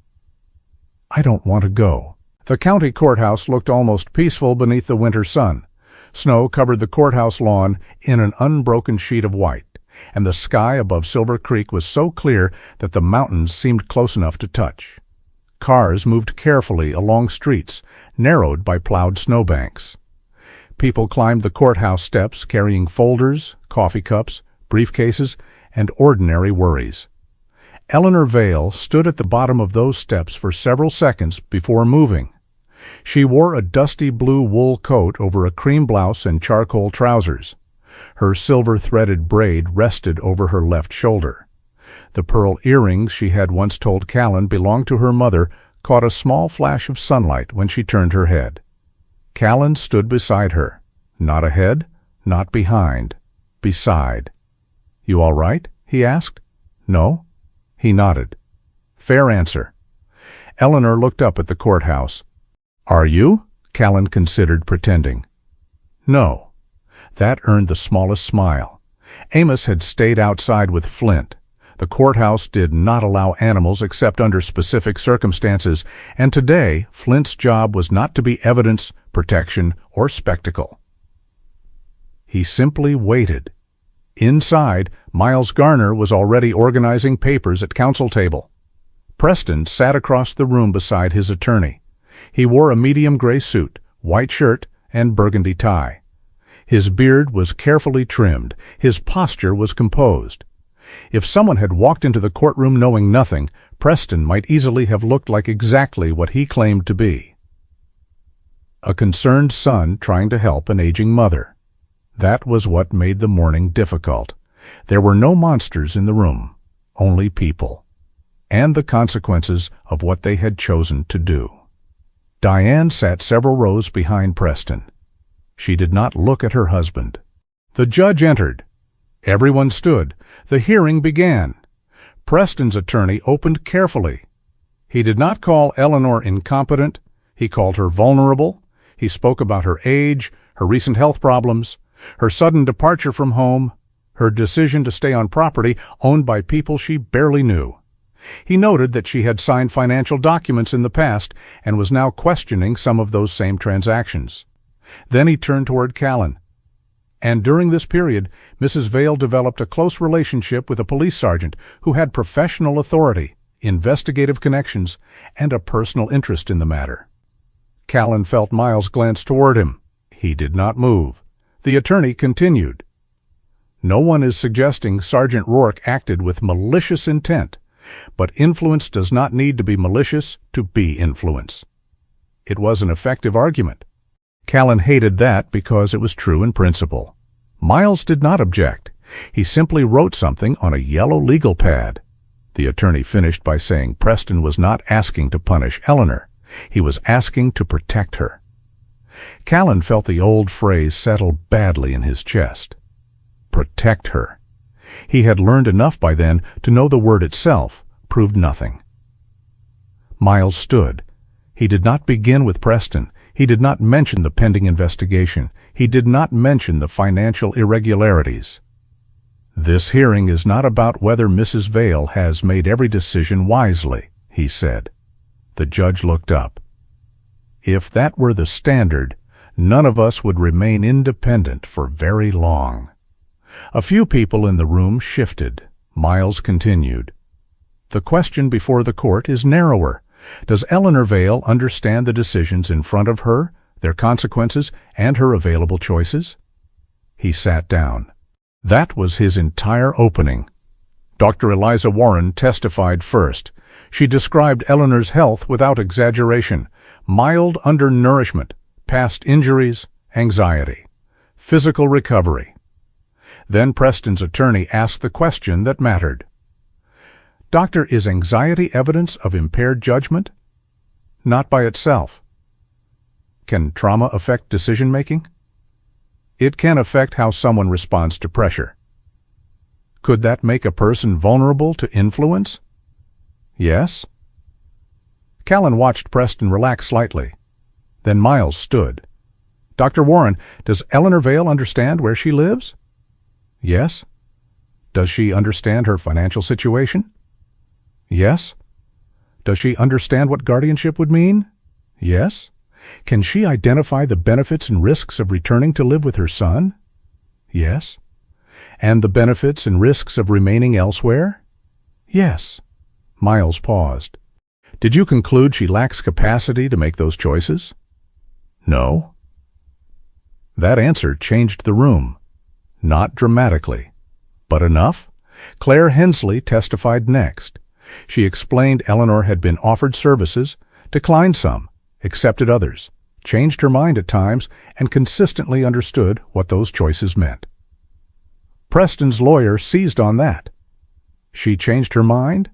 "I don't want to go." The county courthouse looked almost peaceful beneath the winter sun. Snow covered the courthouse lawn in an unbroken sheet of white, and the sky above Silver Creek was so clear that the mountains seemed close enough to touch. Cars moved carefully along streets, narrowed by plowed snowbanks. People climbed the courthouse steps carrying folders, coffee cups, briefcases, and ordinary worries. Eleanor Vale stood at the bottom of those steps for several seconds before moving. She wore a dusty blue wool coat over a cream blouse and charcoal trousers. Her silver-threaded braid rested over her left shoulder. The pearl earrings she had once told Callan belonged to her mother caught a small flash of sunlight when she turned her head. Callan stood beside her. Not ahead, not behind. Beside. "You all right?" he asked. "No?" He nodded. "Fair answer." Eleanor looked up at the courthouse. "Are you?" Callan considered pretending. "No." That earned the smallest smile. Amos had stayed outside with Flint. The courthouse did not allow animals except under specific circumstances, and today Flint's job was not to be evidence, protection, or spectacle. He simply waited. Inside, Miles Garner was already organizing papers at counsel table. Preston sat across the room beside his attorney. He wore a medium gray suit, white shirt, and burgundy tie. His beard was carefully trimmed. His posture was composed. If someone had walked into the courtroom knowing nothing, Preston might easily have looked like exactly what he claimed to be. A concerned son trying to help an aging mother. That was what made the morning difficult. There were no monsters in the room, only people, and the consequences of what they had chosen to do. Diane sat several rows behind Preston. She did not look at her husband. The judge entered. Everyone stood. The hearing began. Preston's attorney opened carefully. He did not call Eleanor incompetent. He called her vulnerable. He spoke about her age, her recent health problems, her sudden departure from home, her decision to stay on property owned by people she barely knew. He noted that she had signed financial documents in the past and was now questioning some of those same transactions. Then he turned toward Callan. And during this period, Mrs. Vale developed a close relationship with a police sergeant who had professional authority, investigative connections, and a personal interest in the matter. Callan felt Miles glance toward him. He did not move. The attorney continued. No one is suggesting Sergeant Rourke acted with malicious intent, but influence does not need to be malicious to be influence. It was an effective argument. Callan hated that because it was true in principle. Miles did not object. He simply wrote something on a yellow legal pad. The attorney finished by saying Preston was not asking to punish Eleanor. He was asking to protect her. Callan felt the old phrase settle badly in his chest. Protect her. He had learned enough by then to know the word itself proved nothing. Miles stood, He did not begin with Preston. He did not mention the pending investigation. He did not mention the financial irregularities. "This hearing is not about whether Mrs. Vale has made every decision wisely," he said. The judge looked up. "If that were the standard, none of us would remain independent for very long." A few people in the room shifted. Miles continued. "The question before the court is narrower. Does Eleanor Vale understand the decisions in front of her, their consequences, and her available choices?" He sat down. That was his entire opening. Dr. Eliza Warren testified first. She described Eleanor's health without exaggeration: mild undernourishment, past injuries, anxiety, physical recovery. Then Preston's attorney asked the question that mattered. "Doctor, is anxiety evidence of impaired judgment?" "Not by itself." "Can trauma affect decision-making?" "It can affect how someone responds to pressure." "Could that make a person vulnerable to influence?" "Yes." Callan watched Preston relax slightly. Then Miles stood. "Dr. Warren, does Eleanor Vale understand where she lives?" "Yes." "Does she understand her financial situation?" "Yes." "Does she understand what guardianship would mean?" "Yes." "Can she identify the benefits and risks of returning to live with her son?" "Yes." "And the benefits and risks of remaining elsewhere?" "Yes." Miles paused. "Did you conclude she lacks capacity to make those choices?" "No." That answer changed the room. Not dramatically, but enough. Claire Hensley testified next. She explained Eleanor had been offered services, declined some, accepted others, changed her mind at times, and consistently understood what those choices meant. Preston's lawyer seized on that. "She changed her mind?"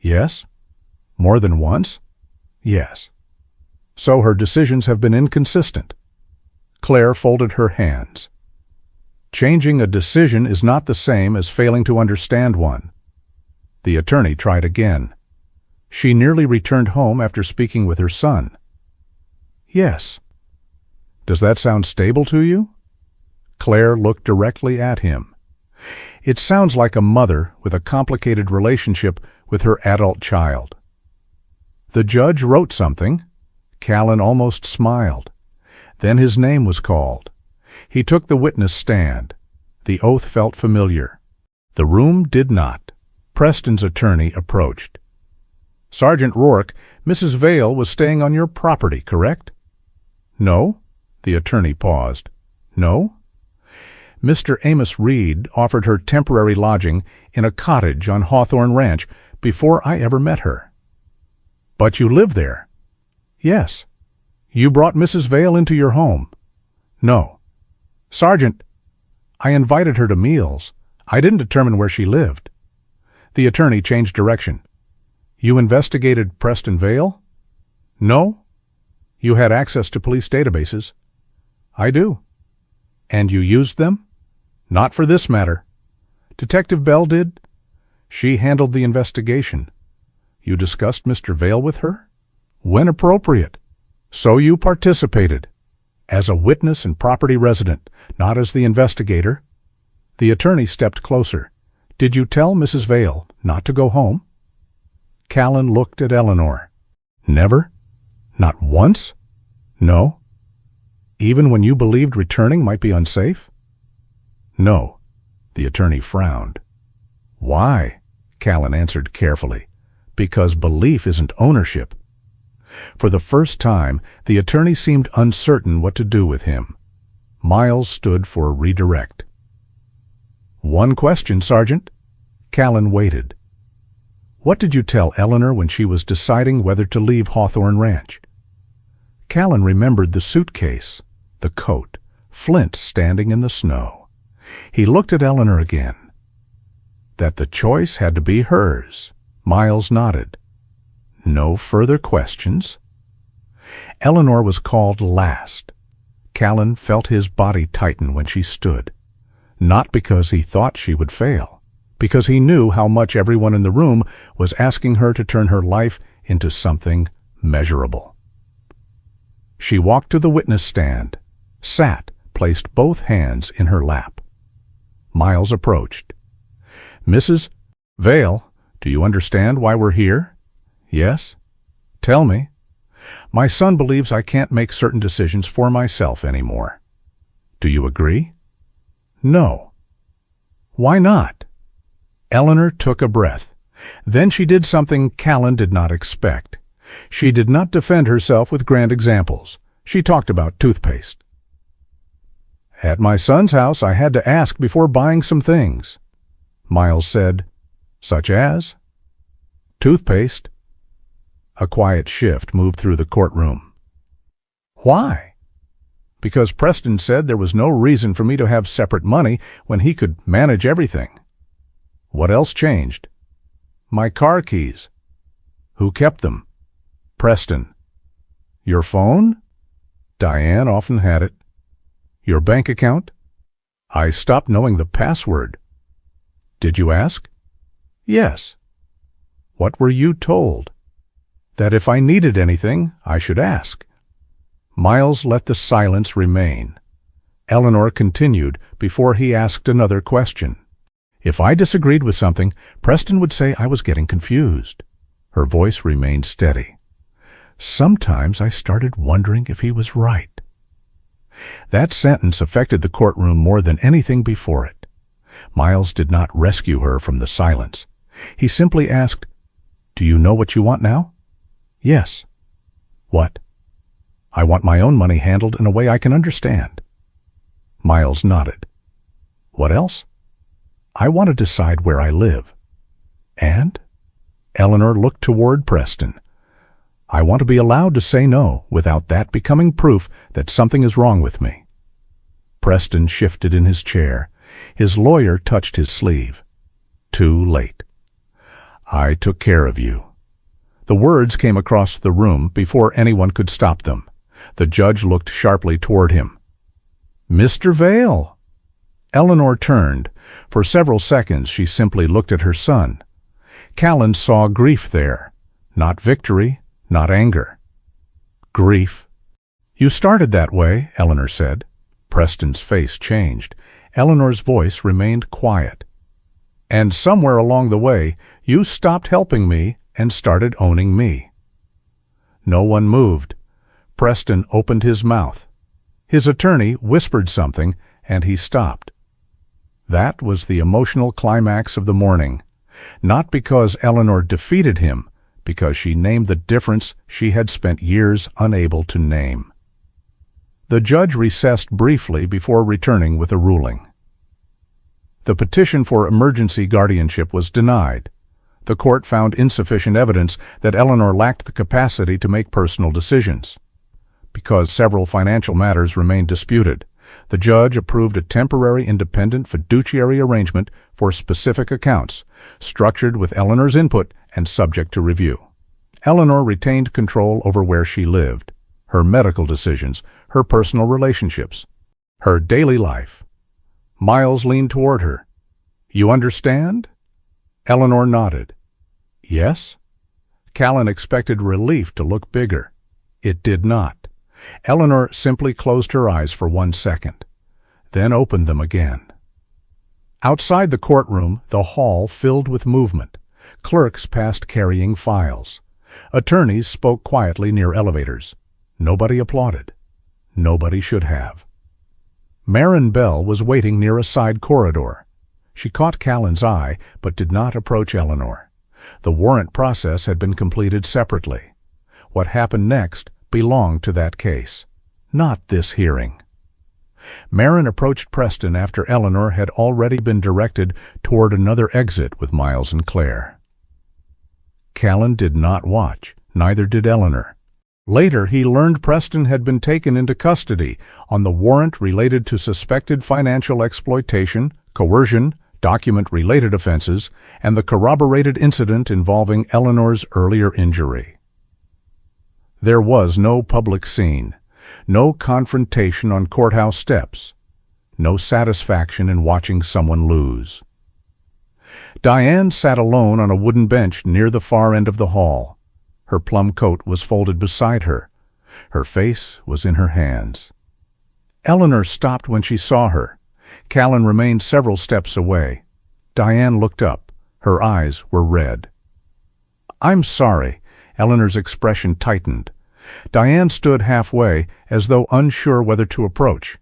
"Yes." "More than once?" "Yes." "So her decisions have been inconsistent." Claire folded her hands. "Changing a decision is not the same as failing to understand one." The attorney tried again. "She nearly returned home after speaking with her son." "Yes." "Does that sound stable to you?" Claire looked directly at him. "It sounds like a mother with a complicated relationship with her adult child." The judge wrote something. Callan almost smiled. Then his name was called. He took the witness stand. The oath felt familiar. The room did not. Preston's attorney approached. "Sergeant Rourke, Mrs. Vale was staying on your property, correct?" "No." The attorney paused. "No?" "Mr. Amos Reed offered her temporary lodging in a cottage on Hawthorne Ranch before I ever met her." "But you live there?" "Yes." "You brought Mrs. Vale into your home?" "No." "Sergeant, I invited her to meals. I didn't determine where she lived." The attorney changed direction. "You investigated Preston Vale?" "No." "You had access to police databases?" "I do." "And you used them?" "Not for this matter." "Detective Bell did?" "She handled the investigation." "You discussed Mr. Vale with her?" "When appropriate." "So you participated." "As a witness and property resident, not as the investigator." The attorney stepped closer. "Did you tell Mrs. Vale not to go home?" Callan looked at Eleanor. "Never? Not once?" "No." "Even when you believed returning might be unsafe?" "No." The attorney frowned. "Why?" Callan answered carefully. "Because belief isn't ownership." For the first time, the attorney seemed uncertain what to do with him. Miles stood for a redirect. "One question, Sergeant." Callan waited. "What did you tell Eleanor when she was deciding whether to leave Hawthorne Ranch?" Callan remembered the suitcase, the coat, Flint standing in the snow. He looked at Eleanor again. That the choice had to be hers. Miles nodded. No further questions. Eleanor was called last. Callan felt his body tighten when she stood. Not because he thought she would fail, because he knew how much everyone in the room was asking her to turn her life into something measurable. She walked to the witness stand, sat, placed both hands in her lap. Miles approached. "Mrs. Vale, do you understand why we're here?" "Yes." "Tell me." "My son believes I can't make certain decisions for myself anymore." "Do you agree?" "No." "Why not?" Eleanor took a breath. Then she did something Callan did not expect. She did not defend herself with grand examples. She talked about toothpaste. "At my son's house, I had to ask before buying some things." Miles said, "Such as?" "Toothpaste." A quiet shift moved through the courtroom. "Why?" "Because Preston said there was no reason for me to have separate money when he could manage everything." "What else changed?" "My car keys." "Who kept them?" "Preston." "Your phone?" "Diane often had it." "Your bank account?" "I stopped knowing the password." "Did you ask?" "Yes." "What were you told?" "That if I needed anything, I should ask." Miles let the silence remain. Eleanor continued before he asked another question. "If I disagreed with something, Preston would say I was getting confused." Her voice remained steady. "Sometimes I started wondering if he was right." That sentence affected the courtroom more than anything before it. Miles did not rescue her from the silence. He simply asked, "Do you know what you want now?" "Yes." "What?" "I want my own money handled in a way I can understand." Miles nodded. "What else?" "I want to decide where I live." "And?" Eleanor looked toward Preston. "I want to be allowed to say no without that becoming proof that something is wrong with me." Preston shifted in his chair. His lawyer touched his sleeve. "Too late. I took care of you." The words came across the room before anyone could stop them. The judge looked sharply toward him. "Mr. Vale!" Eleanor turned. For several seconds she simply looked at her son. Callan saw grief there, not victory, not anger. Grief. "You started that way," Eleanor said. Preston's face changed. Eleanor's voice remained quiet. "And somewhere along the way, you stopped helping me and started owning me." No one moved. Preston opened his mouth. His attorney whispered something, and he stopped. That was the emotional climax of the morning. Not because Eleanor defeated him, because she named the difference she had spent years unable to name. The judge recessed briefly before returning with a ruling. The petition for emergency guardianship was denied. The court found insufficient evidence that Eleanor lacked the capacity to make personal decisions. Because several financial matters remained disputed, the judge approved a temporary independent fiduciary arrangement for specific accounts, structured with Eleanor's input and subject to review. Eleanor retained control over where she lived, her medical decisions, her personal relationships, her daily life. Miles leaned toward her. "You understand?" Eleanor nodded. "Yes?" Callan expected relief to look bigger. It did not. Eleanor simply closed her eyes for 1 second, then opened them again. Outside the courtroom, the hall filled with movement. Clerks passed carrying files. Attorneys spoke quietly near elevators. Nobody applauded. Nobody should have. Marin Bell was waiting near a side corridor. She caught Callan's eye, but did not approach Eleanor. The warrant process had been completed separately. What happened next belonged to that case, not this hearing. Marin approached Preston after Eleanor had already been directed toward another exit with Miles and Claire. Callan did not watch, neither did Eleanor. Later, he learned Preston had been taken into custody on the warrant related to suspected financial exploitation, coercion, document-related offenses, and the corroborated incident involving Eleanor's earlier injury. There was no public scene, no confrontation on courthouse steps, no satisfaction in watching someone lose. Diane sat alone on a wooden bench near the far end of the hall. Her plum coat was folded beside her. Her face was in her hands. Eleanor stopped when she saw her. Callan remained several steps away. Diane looked up. Her eyes were red. "I'm sorry." Eleanor's expression tightened. Diane stood halfway, as though unsure whether to approach.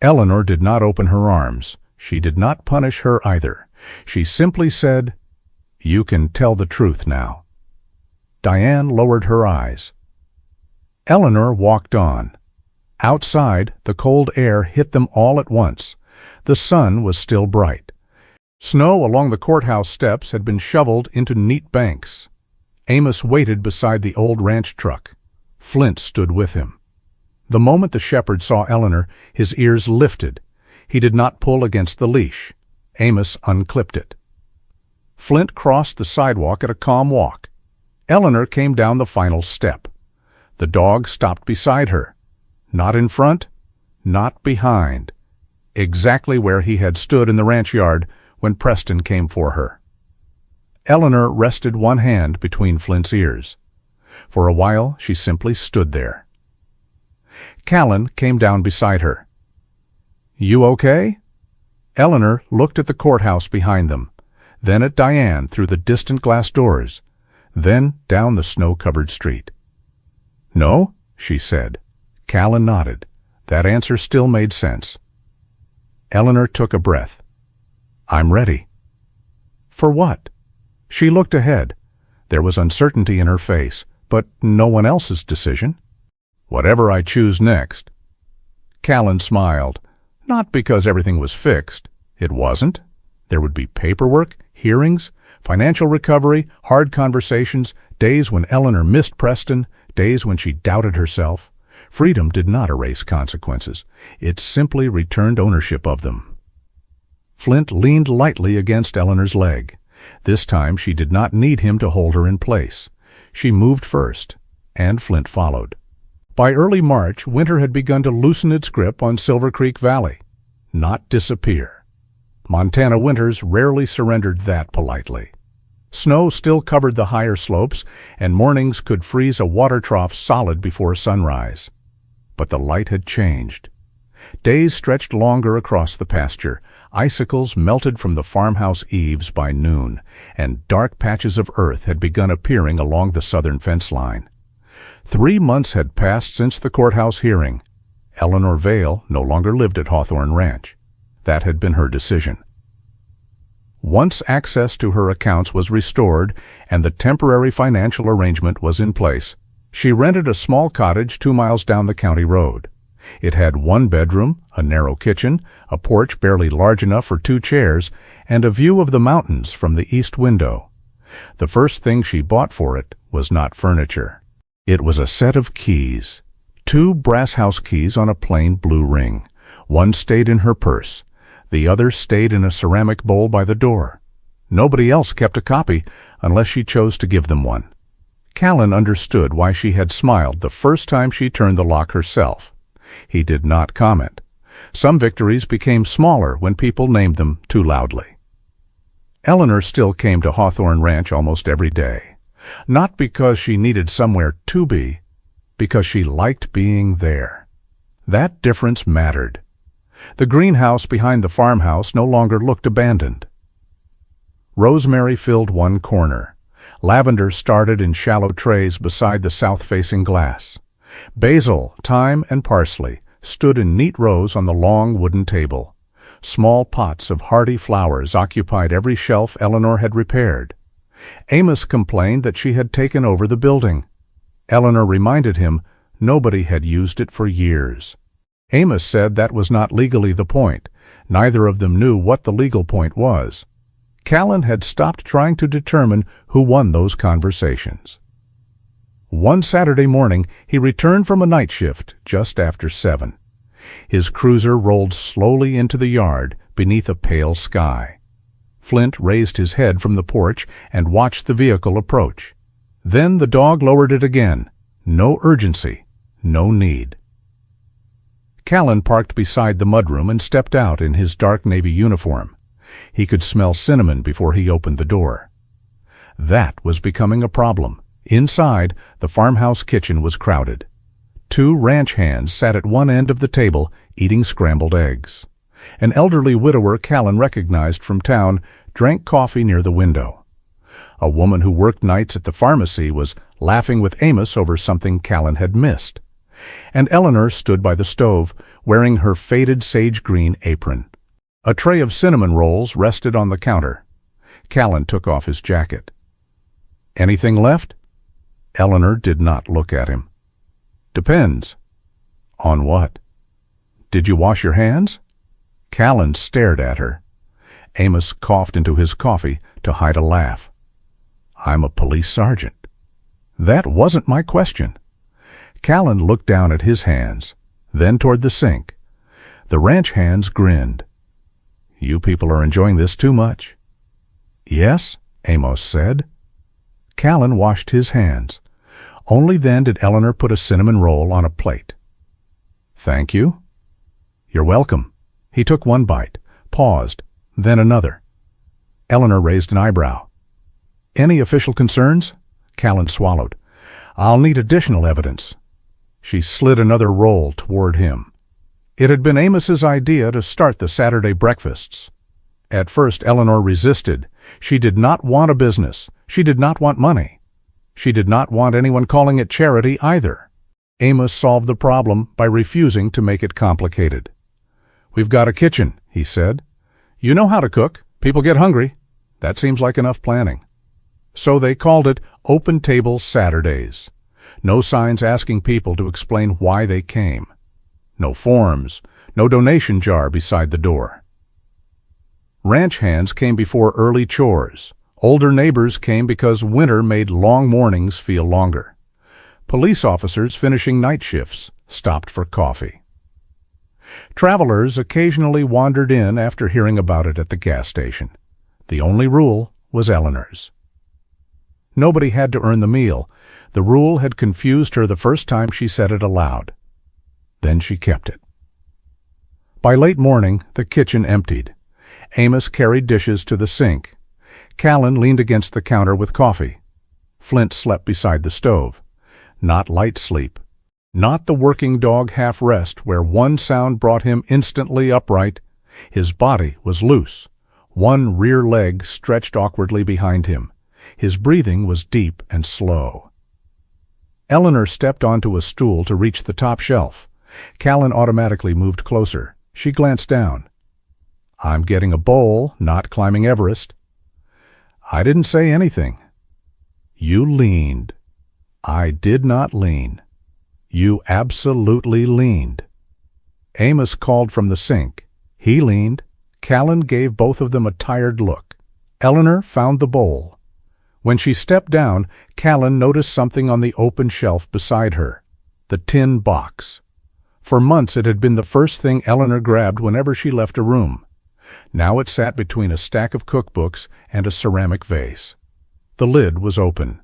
Eleanor did not open her arms. She did not punish her either. She simply said, "You can tell the truth now." Diane lowered her eyes. Eleanor walked on. Outside, the cold air hit them all at once. The sun was still bright. Snow along the courthouse steps had been shoveled into neat banks. Amos waited beside the old ranch truck. Flint stood with him. The moment the shepherd saw Eleanor, his ears lifted. He did not pull against the leash. Amos unclipped it. Flint crossed the sidewalk at a calm walk. Eleanor came down the final step. The dog stopped beside her. Not in front, not behind. Exactly where he had stood in the ranch yard when Preston came for her. Eleanor rested one hand between Flint's ears. For a while she simply stood there. Callan came down beside her. "You okay?" Eleanor looked at the courthouse behind them, then at Diane through the distant glass doors, then down the snow-covered street. "No," she said. Callan nodded. That answer still made sense. Eleanor took a breath. "I'm ready." "For what?" She looked ahead. There was uncertainty in her face, but no one else's decision. "Whatever I choose next." Callan smiled. Not because everything was fixed. It wasn't. There would be paperwork, hearings, financial recovery, hard conversations, days when Eleanor missed Preston, days when she doubted herself. Freedom did not erase consequences. It simply returned ownership of them. Flint leaned lightly against Eleanor's leg. This time she did not need him to hold her in place. She moved first, and Flint followed. By early March, winter had begun to loosen its grip on Silver Creek Valley, not disappear. Montana winters rarely surrendered that politely. Snow still covered the higher slopes, and mornings could freeze a water trough solid before sunrise. But the light had changed. Days stretched longer across the pasture. Icicles melted from the farmhouse eaves by noon, and dark patches of earth had begun appearing along the southern fence line. 3 months had passed since the courthouse hearing. Eleanor Vail no longer lived at Hawthorne Ranch. That had been her decision. Once access to her accounts was restored and the temporary financial arrangement was in place, she rented a small cottage 2 miles down the county road. It had 1 bedroom, a narrow kitchen, a porch barely large enough for 2 chairs, and a view of the mountains from the east window. The first thing she bought for it was not furniture. It was a set of keys. 2 brass house keys on a plain blue ring. One stayed in her purse. The other stayed in a ceramic bowl by the door. Nobody else kept a copy unless she chose to give them one. Callan understood why she had smiled the first time she turned the lock herself. He did not comment. Some victories became smaller when people named them too loudly. Eleanor still came to Hawthorne Ranch almost every day. Not because she needed somewhere to be, because she liked being there. That difference mattered. The greenhouse behind the farmhouse no longer looked abandoned. Rosemary filled one corner. Lavender started in shallow trays beside the south-facing glass. Basil, thyme, and parsley stood in neat rows on the long wooden table. Small pots of hardy flowers occupied every shelf Eleanor had repaired. Amos complained that she had taken over the building. Eleanor reminded him nobody had used it for years. Amos said that was not legally the point. Neither of them knew what the legal point was. Callan had stopped trying to determine who won those conversations. One Saturday morning, he returned from a night shift just after 7. His cruiser rolled slowly into the yard beneath a pale sky. Flint raised his head from the porch and watched the vehicle approach. Then the dog lowered it again. No urgency, no need. Callan parked beside the mudroom and stepped out in his dark navy uniform. He could smell cinnamon before he opened the door. That was becoming a problem. Inside, the farmhouse kitchen was crowded. Two ranch hands sat at one end of the table eating scrambled eggs. An elderly widower Callan recognized from town drank coffee near the window. A woman who worked nights at the pharmacy was laughing with Amos over something Callan had missed. And Eleanor stood by the stove, wearing her faded sage-green apron. A tray of cinnamon rolls rested on the counter. Callan took off his jacket. "Anything left?" Eleanor did not look at him. "Depends." "On what?" "Did you wash your hands?" Callan stared at her. Amos coughed into his coffee to hide a laugh. "I'm a police sergeant." "That wasn't my question." Callan looked down at his hands, then toward the sink. The ranch hands grinned. "You people are enjoying this too much." "Yes," Amos said. Callan washed his hands. Only then did Eleanor put a cinnamon roll on a plate. "Thank you." "You're welcome." He took one bite, paused, then another. Eleanor raised an eyebrow. "Any official concerns?" Callan swallowed. "I'll need additional evidence." She slid another roll toward him. It had been Amos's idea to start the Saturday breakfasts. At first Eleanor resisted. She did not want a business. She did not want money. She did not want anyone calling it charity either. Amos solved the problem by refusing to make it complicated. "We've got a kitchen," he said. "You know how to cook. People get hungry. That seems like enough planning." So they called it Open Table Saturdays. No signs asking people to explain why they came. No forms, no donation jar beside the door. Ranch hands came before early chores. Older neighbors came because winter made long mornings feel longer. Police officers finishing night shifts stopped for coffee. Travelers occasionally wandered in after hearing about it at the gas station. The only rule was Eleanor's. Nobody had to earn the meal. The rule had confused her the first time she said it aloud. Then she kept it. By late morning, the kitchen emptied. Amos carried dishes to the sink. Callan leaned against the counter with coffee. Flint slept beside the stove. Not light sleep. Not the working dog half-rest where one sound brought him instantly upright. His body was loose. One rear leg stretched awkwardly behind him. His breathing was deep and slow. Eleanor stepped onto a stool to reach the top shelf. Callan automatically moved closer. She glanced down. "I'm getting a bowl, not climbing Everest." "I didn't say anything." "You leaned." "I did not lean." "You absolutely leaned." Amos called from the sink. He leaned. Callan gave both of them a tired look. Eleanor found the bowl. When she stepped down, Callan noticed something on the open shelf beside her. The tin box. For months it had been the first thing Eleanor grabbed whenever she left a room. Now it sat between a stack of cookbooks and a ceramic vase. The lid was open.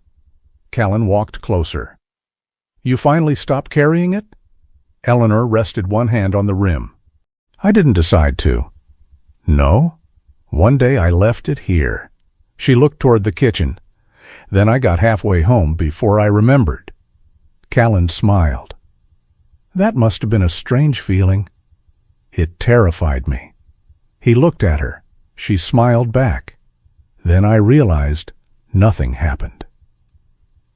Callan walked closer. "You finally stopped carrying it?" Eleanor rested one hand on the rim. "I didn't decide to." "No? One day I left it here." She looked toward the kitchen. "Then I got halfway home before I remembered." Callan smiled. "That must have been a strange feeling." "It terrified me." He looked at her. She smiled back. Then I realized nothing happened.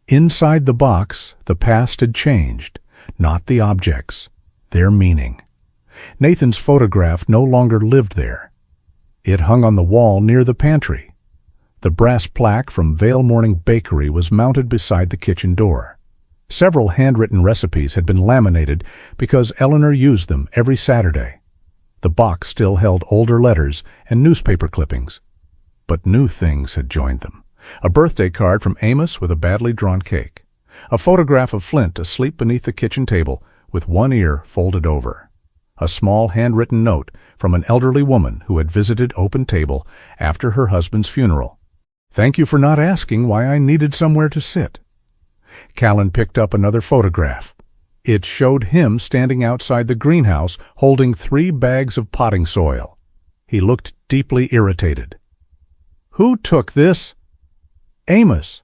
Inside the box, the past had changed, not the objects, their meaning. Nathan's photograph no longer lived there. It hung on the wall near the pantry. The brass plaque from Vale Morning Bakery was mounted beside the kitchen door. Several handwritten recipes had been laminated because Eleanor used them every Saturday. The box still held older letters and newspaper clippings. But new things had joined them. A birthday card from Amos with a badly drawn cake. A photograph of Flint asleep beneath the kitchen table with one ear folded over. A small handwritten note from an elderly woman who had visited Open Table after her husband's funeral. "Thank you for not asking why I needed somewhere to sit." Callan picked up another photograph. It showed him standing outside the greenhouse holding 3 bags of potting soil. He looked deeply irritated. "Who took this?" "Amos."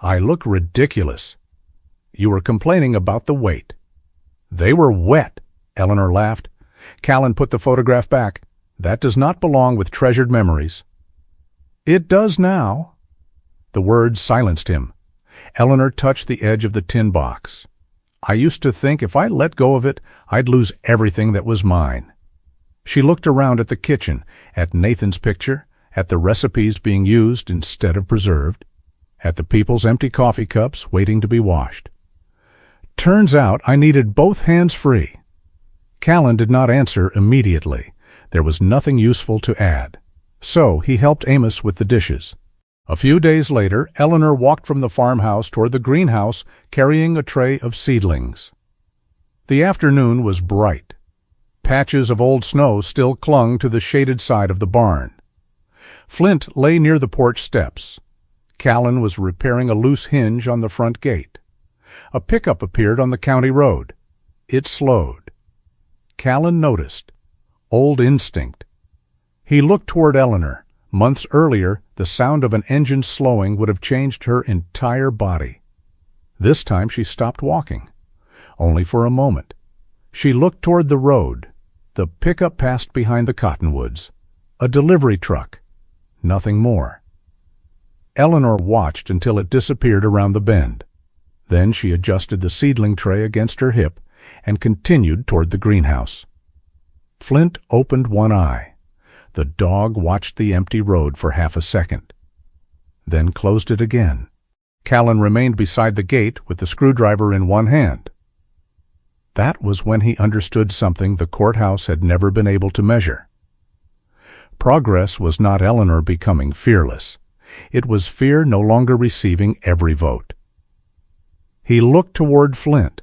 "I look ridiculous." "You were complaining about the weight." They were wet, Eleanor laughed. Callan put the photograph back. That does not belong with treasured memories. It does now. The words silenced him. Eleanor touched the edge of the tin box. I used to think if I let go of it, I'd lose everything that was mine. She looked around at the kitchen, at Nathan's picture, at the recipes being used instead of preserved, at the people's empty coffee cups waiting to be washed. Turns out I needed both hands free. Callan did not answer immediately. There was nothing useful to add. So he helped Amos with the dishes. A few days later, Eleanor walked from the farmhouse toward the greenhouse carrying a tray of seedlings. The afternoon was bright. Patches of old snow still clung to the shaded side of the barn. Flint lay near the porch steps. Callan was repairing a loose hinge on the front gate. A pickup appeared on the county road. It slowed. Callan noticed. Old instinct. He looked toward Eleanor. Months earlier, the sound of an engine slowing would have changed her entire body. This time she stopped walking. Only for a moment. She looked toward the road. The pickup passed behind the cottonwoods. A delivery truck. Nothing more. Eleanor watched until it disappeared around the bend. Then she adjusted the seedling tray against her hip and continued toward the greenhouse. Flint opened one eye. The dog watched the empty road for half a second, then closed it again. Callan remained beside the gate with the screwdriver in one hand. That was when he understood something the courthouse had never been able to measure. Progress was not Eleanor becoming fearless. It was fear no longer receiving every vote. He looked toward Flint.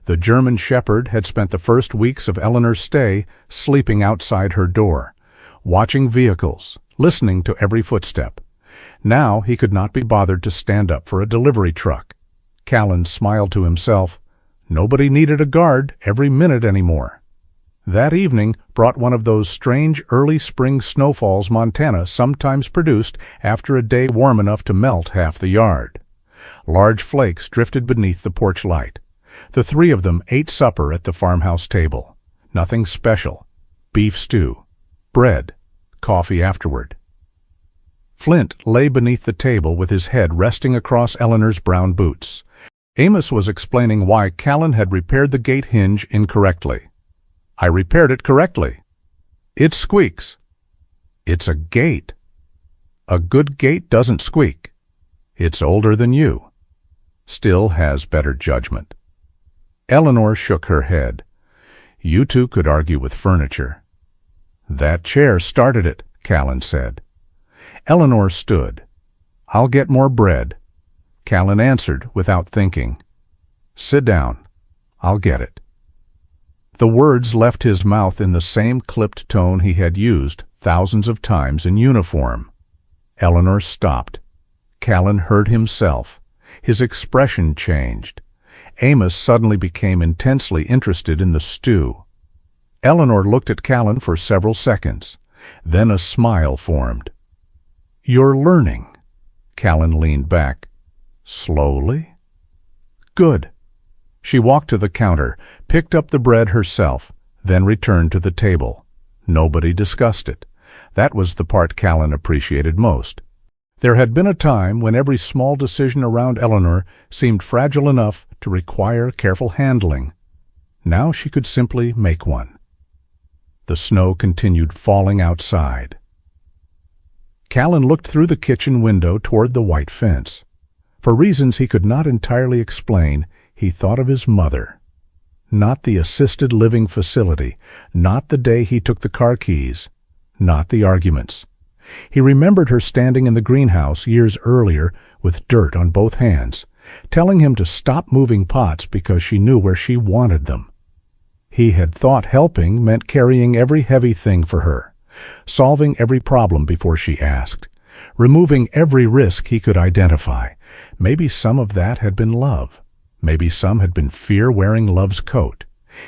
The German Shepherd had spent the first weeks of Eleanor's stay sleeping outside her door, watching vehicles, listening to every footstep. Now he could not be bothered to stand up for a delivery truck. Callan smiled to himself. Nobody needed a guard every minute anymore. That evening brought one of those strange early spring snowfalls Montana sometimes produced after a day warm enough to melt half the yard. Large flakes drifted beneath the porch light. The three of them ate supper at the farmhouse table. Nothing special. Beef stew. Bread. Coffee afterward. Flint lay beneath the table with his head resting across Eleanor's brown boots. Amos was explaining why Callan had repaired the gate hinge incorrectly. I repaired it correctly. It squeaks. It's a gate. A good gate doesn't squeak. It's older than you. Still has better judgment. Eleanor shook her head. You two could argue with furniture. That chair started it, Callan said. Eleanor stood. I'll get more bread. Callan answered without thinking. Sit down. I'll get it. The words left his mouth in the same clipped tone he had used thousands of times in uniform. Eleanor stopped. Callan heard himself. His expression changed. Amos suddenly became intensely interested in the stew. Eleanor looked at Callan for several seconds. Then a smile formed. You're learning. Callan leaned back. Slowly? Good. She walked to the counter, picked up the bread herself, then returned to the table. Nobody discussed it. That was the part Callan appreciated most. There had been a time when every small decision around Eleanor seemed fragile enough to require careful handling. Now she could simply make one. The snow continued falling outside. Callan looked through the kitchen window toward the white fence. For reasons he could not entirely explain, he thought of his mother. Not the assisted living facility, not the day he took the car keys, not the arguments. He remembered her standing in the greenhouse years earlier with dirt on both hands, telling him to stop moving pots because she knew where she wanted them. He had thought helping meant carrying every heavy thing for her, solving every problem before she asked, removing every risk he could identify. Maybe some of that had been love. Maybe some had been fear wearing love's coat.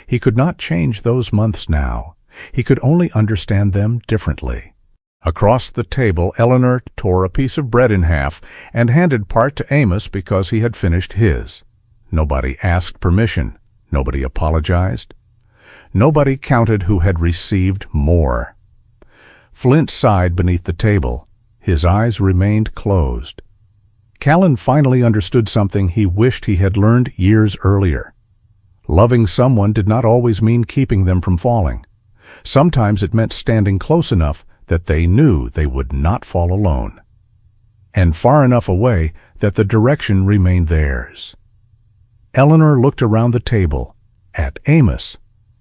He could not change those months now. He could only understand them differently. Across the table, Eleanor tore a piece of bread in half and handed part to Amos because he had finished his. Nobody asked permission. Nobody apologized. Nobody counted who had received more. Flint sighed beneath the table. His eyes remained closed. Callan finally understood something he wished he had learned years earlier. Loving someone did not always mean keeping them from falling. Sometimes it meant standing close enough that they knew they would not fall alone, and far enough away that the direction remained theirs. Eleanor looked around the table, at Amos,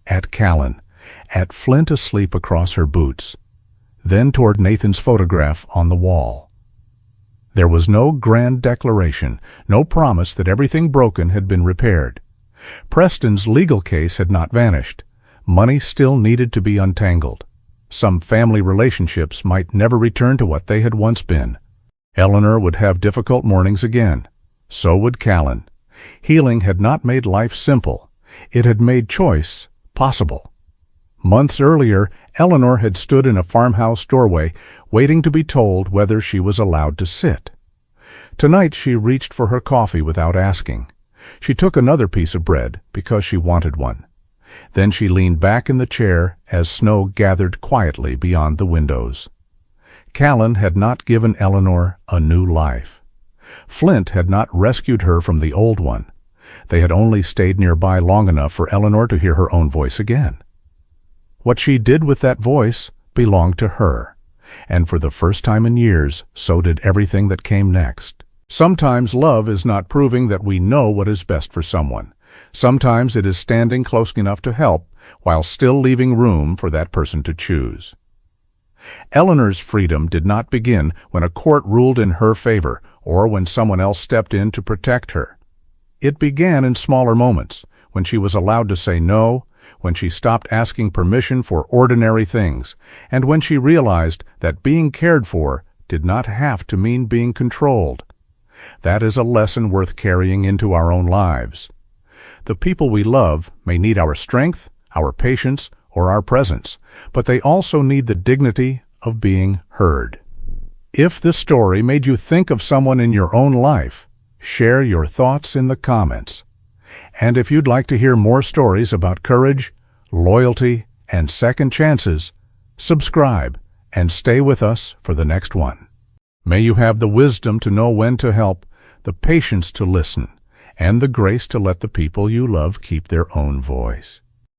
at Callan, at Flint asleep across her boots, then toward Nathan's photograph on the wall. There was no grand declaration, no promise that everything broken had been repaired. Preston's legal case had not vanished. Money still needed to be untangled. Some family relationships might never return to what they had once been. Eleanor would have difficult mornings again. So would Callan. Healing had not made life simple. It had made choice possible. Months earlier, Eleanor had stood in a farmhouse doorway, waiting to be told whether she was allowed to sit. Tonight she reached for her coffee without asking. She took another piece of bread because she wanted one. Then she leaned back in the chair as snow gathered quietly beyond the windows. Callan had not given Eleanor a new life. Flint had not rescued her from the old one. They had only stayed nearby long enough for Eleanor to hear her own voice again. What she did with that voice belonged to her, and for the first time in years, so did everything that came next. Sometimes love is not proving that we know what is best for someone. Sometimes it is standing close enough to help while still leaving room for that person to choose. Eleanor's freedom did not begin when a court ruled in her favor or when someone else stepped in to protect her. It began in smaller moments, when she was allowed to say no, when she stopped asking permission for ordinary things, and when she realized that being cared for did not have to mean being controlled. That is a lesson worth carrying into our own lives. The people we love may need our strength, our patience, or our presence, but they also need the dignity of being heard. If this story made you think of someone in your own life, share your thoughts in the comments. And if you'd like to hear more stories about courage, loyalty, and second chances, subscribe and stay with us for the next one. May you have the wisdom to know when to help, the patience to listen, and the grace to let the people you love keep their own voice.